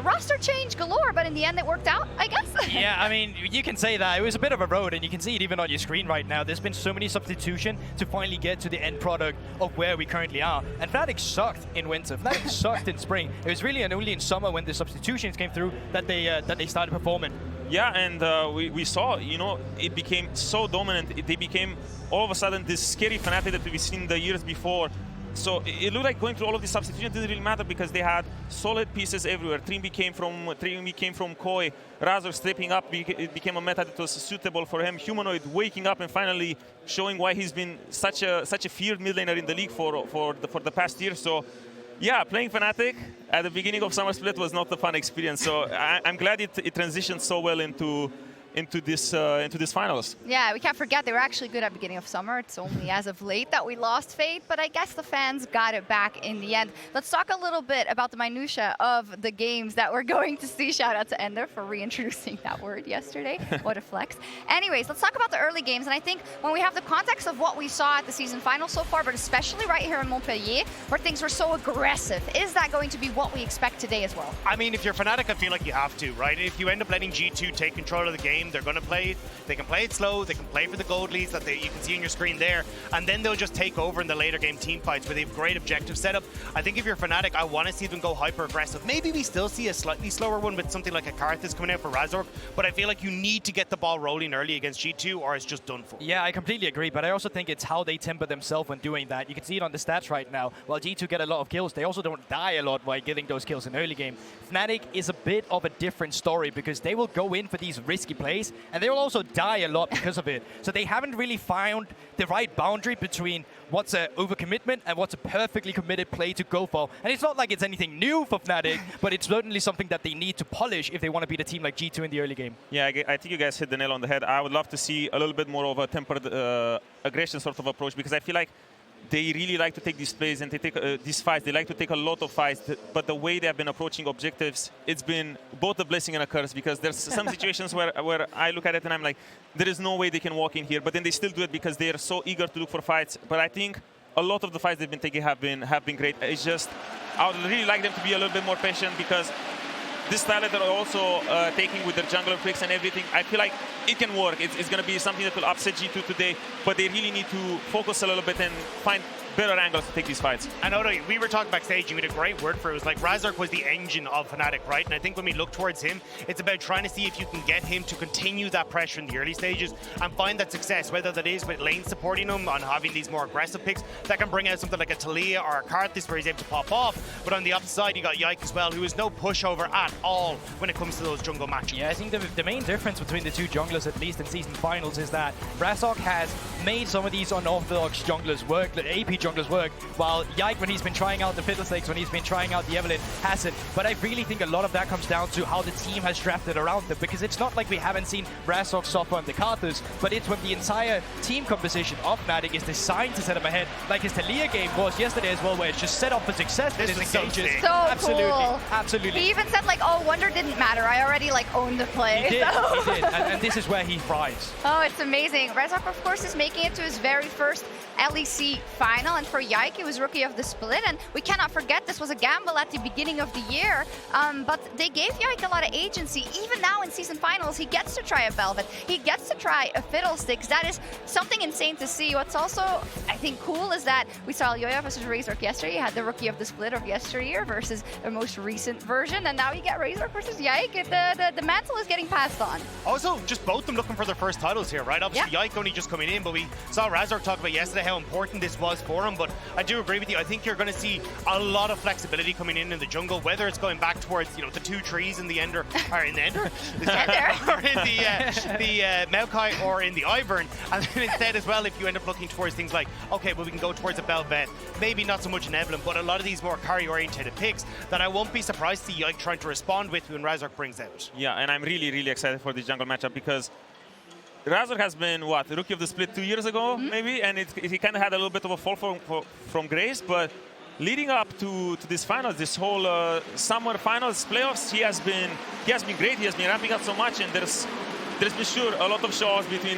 roster change galore, but in the end it worked out, I guess. Yeah, I mean, you can say that. It was a bit of a road, and you can see it even on your screen right now. There's been so many substitutions to finally get to the end product of where we currently are. And Fnatic sucked in winter. Fnatic sucked in spring. It was really only in summer when the substitutions came through that they started performing. Yeah, and we saw, it became so dominant. They became all of a sudden this scary Fnatic that we've seen the years before. So it looked like going through all of these substitutions didn't really matter because they had solid pieces everywhere. Trimby came from Koi, Razor stepping up, it became a meta that was suitable for him. Humanoid waking up and finally showing why he's been such a feared mid laner in the league for the past year. So yeah, playing Fnatic at the beginning of Summer Split was not a fun experience. So I'm glad it transitioned so well into this finals. Yeah, we can't forget they were actually good at the beginning of summer. It's only as of late that we lost Fate, but I guess the fans got it back in the end. Let's talk a little bit about the minutia of the games that we're going to see. Shout out to Ender for reintroducing that word yesterday. What a flex. Anyways, let's talk about the early games. And I think when we have the context of what we saw at the season final so far, but especially right here in Montpellier, where things were so aggressive, is that going to be what we expect today as well? I mean, if you're Fnatic, I feel like you have to, right? If you end up letting G2 take control of the game, they're going to play it. They can play it slow. They can play for the gold leads that you can see on your screen there. And then they'll just take over in the later game team fights where they have great objective setup. I think if you're Fnatic, I want to see them go hyper aggressive. Maybe we still see a slightly slower one with something like a Karthus coming out for Razork. But I feel like you need to get the ball rolling early against G2 or it's just done for. Yeah, I completely agree. But I also think it's how they temper themselves when doing that. You can see it on the stats right now. While G2 get a lot of kills, they also don't die a lot while getting those kills in early game. Fnatic is a bit of a different story because they will go in for these risky plays and they will also die a lot because of it. So they haven't really found the right boundary between what's an overcommitment and what's a perfectly committed play to go for. And it's not like it's anything new for Fnatic, but it's certainly something that they need to polish if they want to beat a team like G2 in the early game. Yeah, I think you guys hit the nail on the head. I would love to see a little bit more of a tempered aggression sort of approach because I feel like they really like to take these plays and they take these fights. They like to take a lot of fights, but the way they have been approaching objectives, it's been both a blessing and a curse because there's some situations where I look at it and I'm like, there is no way they can walk in here, but then they still do it because they are so eager to look for fights. But I think a lot of the fights they've been taking have been great. It's just I would really like them to be a little bit more patient, because this style that they're also taking with their jungler picks and everything, I feel like it can work. It's going to be something that will upset G2 today, but they really need to focus a little bit and find better angles to take these fights. I know we were talking backstage, and we had a great word for it. It was like Razork was the engine of Fnatic, right? And I think when we look towards him, it's about trying to see if you can get him to continue that pressure in the early stages and find that success, whether that is with lane supporting him on having these more aggressive picks that can bring out something like a Talia or a Karthus where he's able to pop off. But on the opposite side, you got Yike as well, who is no pushover at all when it comes to those jungle matches. Yeah, I think the main difference between the two junglers, at least in season finals, is that Razork has made some of these unorthodox junglers work, the AP junglers work, while Yike, when he's been trying out the Fiddlesticks, when he's been trying out the Evelynn, hasn't. But I really think a lot of that comes down to how the team has drafted around them, because it's not like we haven't seen Razork suffer on the Karthus, but it's when the entire team composition of Fnatic is designed to set him ahead, like his Talia game was yesterday as well, where it's just set up for success with his engages. So absolutely, cool. absolutely. He even said like, oh, Wonder didn't matter. I already like owned the play. He did, so. he did. And this is where he thrives. Oh, it's amazing. Razork, of course, is making it to his very first LEC final, and for Yike, he was Rookie of the Split, and we cannot forget this was a gamble at the beginning of the year, but they gave Yike a lot of agency. Even now in season finals, he gets to try a Velvet, he gets to try a Fiddlesticks. That is something insane to see. What's also, I think, cool is that we saw Yoya versus Razork yesterday. You had the Rookie of the Split of yesteryear versus a most recent version, and now you get Razork versus Yike. The mantle is getting passed on. Also, just both of them looking for their first titles here, right? Obviously, Yike only just coming in, but we saw Razork talk about yesterday how important this was for him. But I do agree with you. I think you're going to see a lot of flexibility coming in the jungle, whether it's going back towards, you know, the two trees in the Ender, or in the Ender, or in the Maokai, or in the Ivern. And then instead as well, if you end up looking towards things like, okay, well, we can go towards a Bel'Veth, maybe not so much an Evelynn, but a lot of these more carry-oriented picks that I won't be surprised to see Yike trying to respond with when Razork brings out. Yeah, and I'm really, really excited for this jungle matchup, because Razork has been, what, the Rookie of the Split 2 years ago, maybe? And he kind of had a little bit of a fall from grace, but leading up to this finals, this whole summer finals playoffs, he has been great. He has been ramping up so much, and there's been sure a lot of shows between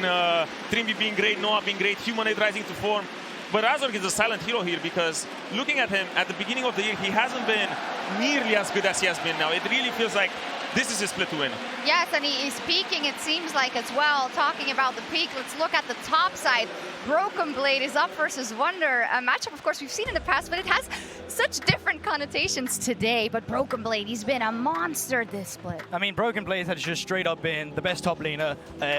Trimby being great, Noah being great, Humanite rising to form. But Razork is a silent hero here, because looking at him at the beginning of the year, he hasn't been nearly as good as he has been now. It really feels like this is his split to win. Yes, and he's peaking, it seems like, as well. Talking about the peak, let's look at the top side. Broken Blade is up versus Wonder. A matchup, of course, we've seen in the past, but it has such different connotations today. But Broken Blade, he's been a monster this split. I mean, Broken Blade has just straight up been the best top laner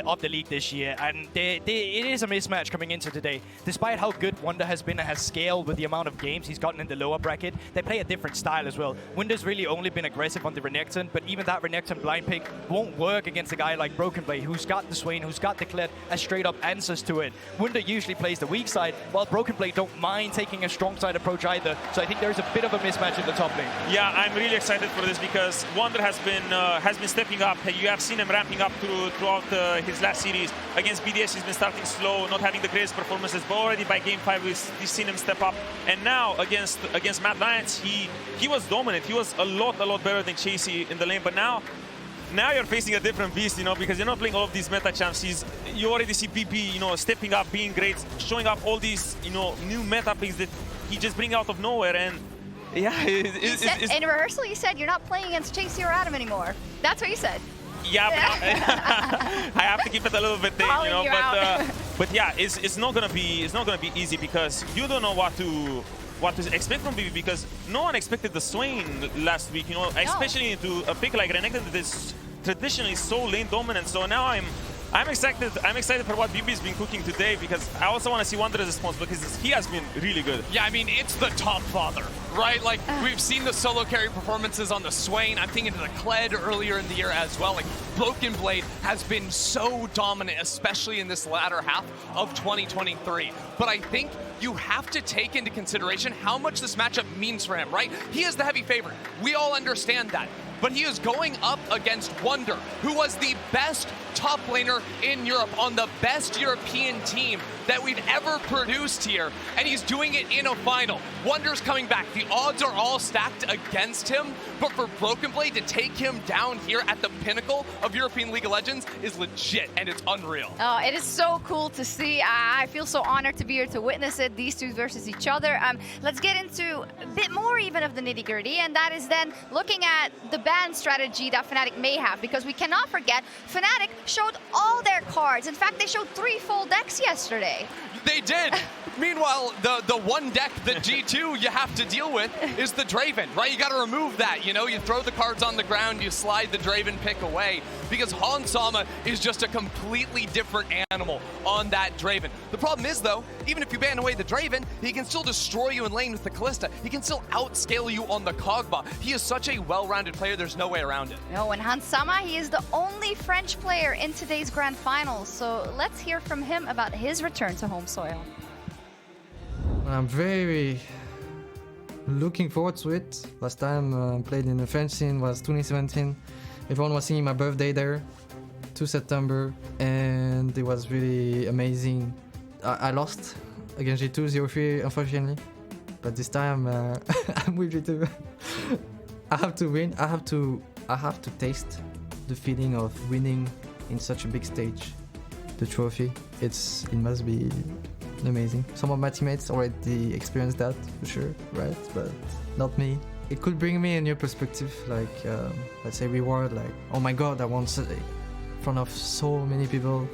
of the league this year, and it is a mismatch coming into today. Despite how good Wonder has been and has scaled with the amount of games he's gotten in the lower bracket, they play a different style as well. Wonder's really only been aggressive on the Renekton, but even that Renekton blind pick won't work against a guy like Broken Blade, who's got the Swain, who's got the Kled as straight up answers to it. Wonder usually plays the weak side, while Broken Blade don't mind taking a strong side approach either. So I think there's a bit of a mismatch in the top lane. Yeah, I'm really excited for this, because Wonder has been stepping up. You have seen him ramping up throughout his last series. Against BDS, he's been starting slow, not having the greatest performances, but already by game 5, we've seen him step up. And now against Mad Lions, he was dominant. He was a lot better than Chasey in the lane, but now you're facing a different beast, you know, because you're not playing all of these meta champs. You already see PP, you know, stepping up, being great, showing up all these, you know, new meta picks that he just brings out of nowhere. And yeah, in rehearsal, he said you're not playing against Chasey or Adam anymore. That's what he said. Yeah, but I have to keep it a little bit tame, you know. But yeah, it's not gonna be easy, because you don't know what to expect from BB, because no one expected the Swain last week, you know, especially into a pick like Renekton that is traditionally so lane dominant. So now I'm excited for what BB's been cooking today, because I also want to see Wander's response, because he has been really good. Yeah, I mean, it's the top father, right? Like, we've seen the solo carry performances on the Swain. I'm thinking of the Kled earlier in the year as well. Like, Broken Blade has been so dominant, especially in this latter half of 2023. But I think you have to take into consideration how much this matchup means for him, right? He is the heavy favorite. We all understand that. But he is going up against Wonder, who was the best top laner in Europe on the best European team that we've ever produced here, and he's doing it in a final. Wonder's coming back. The odds are all stacked against him, but for Broken Blade to take him down here at the pinnacle of European League of Legends is legit, and it's unreal. Oh, it is so cool to see. I feel so honored to be here to witness it, these two versus each other. Let's get into a bit more even of the nitty-gritty, and that is then looking at the ban strategy that Fnatic may have, because we cannot forget Fnatic showed all their cards. In fact, they showed 3 full decks yesterday. They did. Meanwhile, the one deck, the G2, you have to deal with is the Draven, right? You got to remove that, you know? You throw the cards on the ground, you slide the Draven pick away, because Hansama is just a completely different animal on that Draven. The problem is, though, even if you ban away the Draven, he can still destroy you in lane with the Kalista. He can still outscale you on the Kog'Maw. He is such a well-rounded player, there's no way around it. No, and Hansama, he is the only French player in today's Grand Finals, so let's hear from him about his return to home soil. I'm very looking forward to it. Last time I played in the French scene was 2017. Everyone was singing my birthday there, 2 September, and it was really amazing. I lost against G2 0-3, unfortunately, but this time I'm with G2. I have to win. I have to taste the feeling of winning in such a big stage. The trophy, it must be amazing. Some of my teammates already experienced that, for sure, right? But not me. It could bring me a new perspective, like, let's say reward, like, oh my god, I won in front of so many people.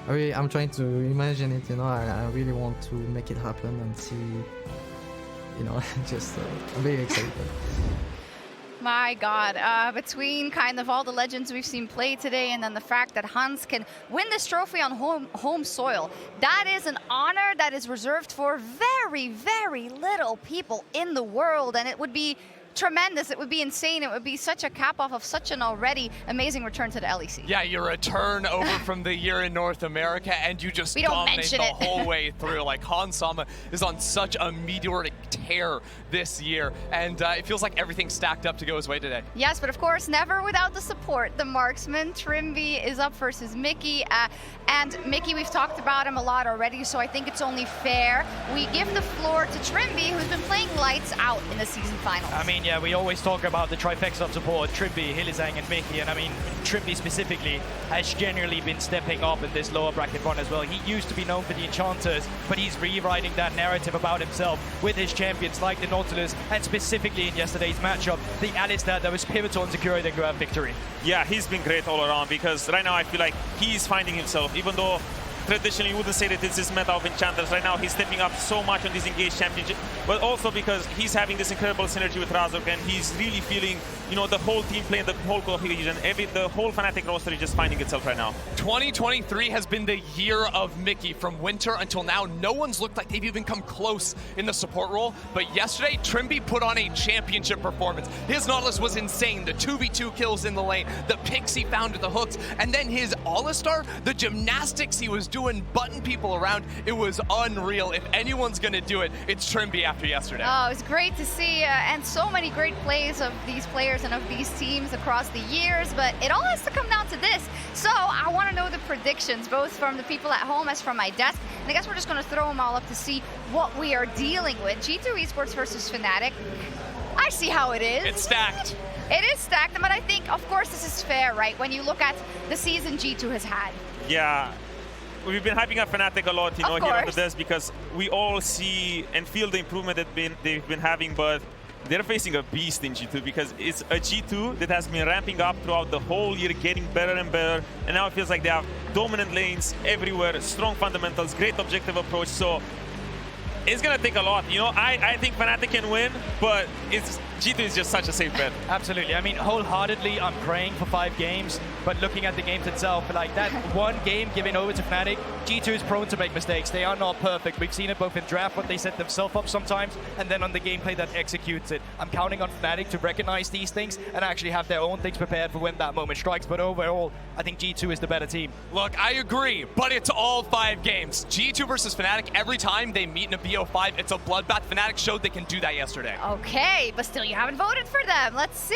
I'm trying to imagine it, you know, I really want to make it happen and see, you know, just, I'm very excited. My God, between kind of all the legends we've seen play today and then the fact that Hans can win this trophy on home soil, that is an honor that is reserved for very, very little people in the world, and it would be tremendous. It would be insane. It would be such a cap off of such an already amazing return to the LEC. Yeah, your return over from the year in North America, and you just dominate the whole way through. Like, Hansama is on such a meteoric tear this year, and it feels like everything's stacked up to go his way today. Yes, but of course, never without the support. The marksman, Trimby, is up versus Mickey, and Mickey, we've talked about him a lot already, so I think it's only fair we give the floor to Trimby, who's been playing lights out in the season finals. I mean, yeah, we always talk about the trifecta of support, Trimby, Hylissang, and Mickey, and I mean, Trimby specifically has genuinely been stepping up in this lower bracket run as well. He used to be known for the Enchanters, but he's rewriting that narrative about himself with his champions like the Nautilus, and specifically in yesterday's matchup, the Alistar that was pivotal in securing the grab victory. Yeah, he's been great all around, because right now I feel like he's finding himself, even though traditionally you wouldn't say that this is meta of Enchanters. Right now he's stepping up so much on this Engage Championship, but also because he's having this incredible synergy with Razork, and he's really feeling, you know, the whole team playing, the whole cohesion, the whole Fnatic roster is just finding itself right now. 2023 has been the year of Mickey. From winter until now, no one's looked like they've even come close in the support role, but yesterday, Trimby put on a championship performance. His Nautilus was insane. The 2v2 kills in the lane, the picks he found with the hooks, and then his Alistar, the gymnastics he was doing, button people around, it was unreal. If anyone's gonna do it, it's Trimby after yesterday. Oh, it was great to see, and so many great plays of these players and of these teams across the years, but it all has to come down to this. So I want to know the predictions, both from the people at home as from my desk, and I guess we're just going to throw them all up to see what we are dealing with. G2 Esports versus Fnatic. I see how it is. It's stacked. It is stacked, but I think, of course, this is fair, right? When you look at the season G2 has had. Yeah. We've been hyping up Fnatic a lot, you know, here on the desk, because we all see and feel the improvement that they've been having, but they're facing a beast in G2, because it's a G2 that has been ramping up throughout the whole year, getting better and better, and now it feels like they have dominant lanes everywhere, strong fundamentals, great objective approach, so it's gonna take a lot. You know, I think Fnatic can win, but G2 is just such a safe bet. Absolutely. I mean, wholeheartedly, I'm praying for 5 games, but looking at the games itself, like that one game giving over to Fnatic, G2 is prone to make mistakes. They are not perfect. We've seen it both in draft, what they set themselves up sometimes, and then on the gameplay that executes it. I'm counting on Fnatic to recognize these things and actually have their own things prepared for when that moment strikes. But overall, I think G2 is the better team. Look, I agree, but it's all 5 games. G2 versus Fnatic, every time they meet in a BO5, it's a bloodbath. Fnatic showed they can do that yesterday. Okay, but still, you haven't voted for them. Let's see.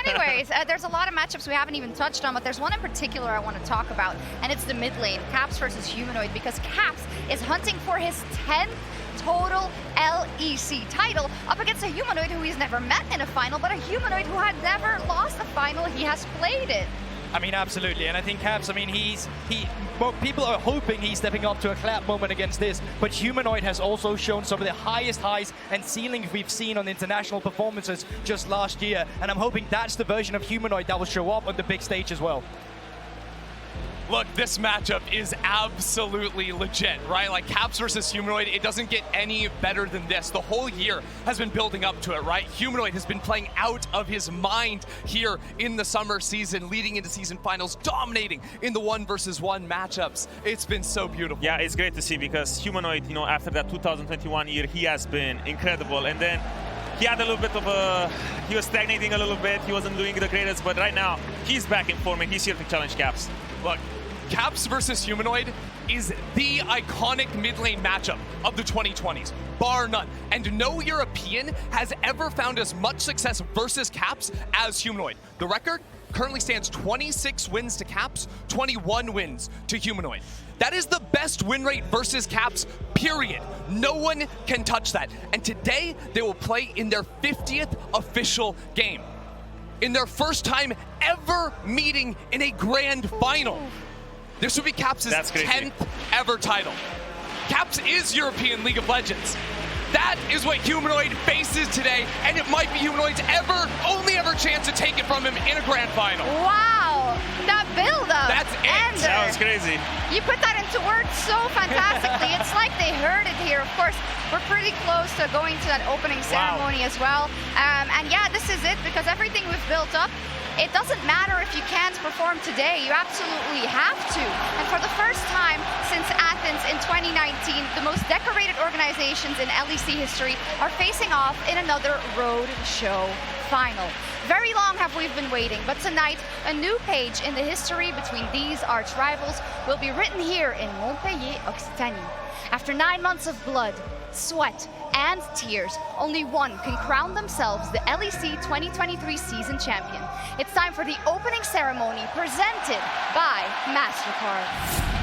Anyways, there's a lot of matchups we haven't even touched on, but there's one in particular I want to talk about, and it's the mid lane, Caps versus Humanoid, because Caps is hunting for his 10th total LEC title up against a Humanoid who he's never met in a final, but a Humanoid who had never lost a final. He has played it. I mean, absolutely, and I think Caps, I mean, well, people are hoping he's stepping up to a clap moment against this, but Humanoid has also shown some of the highest highs and ceilings we've seen on international performances just last year, and I'm hoping that's the version of Humanoid that will show up on the big stage as well. Look, this matchup is absolutely legit, right? Like Caps versus Humanoid, it doesn't get any better than this. The whole year has been building up to it, right? Humanoid has been playing out of his mind here in the summer season, leading into season finals, dominating in the 1v1 matchups. It's been so beautiful. Yeah, it's great to see because Humanoid, you know, after that 2021 year, he has been incredible. And then he had a little bit of he was stagnating a little bit. He wasn't doing the greatest, but right now he's back in form and he's here to challenge Caps. Look, Caps versus Humanoid is the iconic mid lane matchup of the 2020s, bar none. And no European has ever found as much success versus Caps as Humanoid. The record currently stands 26 wins to Caps, 21 wins to Humanoid. That is the best win rate versus Caps, period. No one can touch that. And today, they will play in their 50th official game. In their first time ever meeting in a grand final. This would be Caps' 10th ever title. Caps is European League of Legends. That is what Humanoid faces today, and it might be Humanoid's only ever chance to take it from him in a grand final. Wow, that build-up. That's it. That was crazy. You put that into words so fantastically. It's like they heard it here. Of course, we're pretty close to going to that opening ceremony as well. And yeah, this is it, because everything we've built up, it doesn't matter if you can't perform today, you absolutely have to. And for the first time since Athens in 2019, the most decorated organizations in LEC history are facing off in another road show final. Very long have we been waiting, but tonight, a new page in the history between these arch rivals will be written here in Montpellier, Occitanie. After 9 months of blood, sweat, and tears, only one can crown themselves the LEC 2023 season champion. It's time for the opening ceremony presented by MasterCard.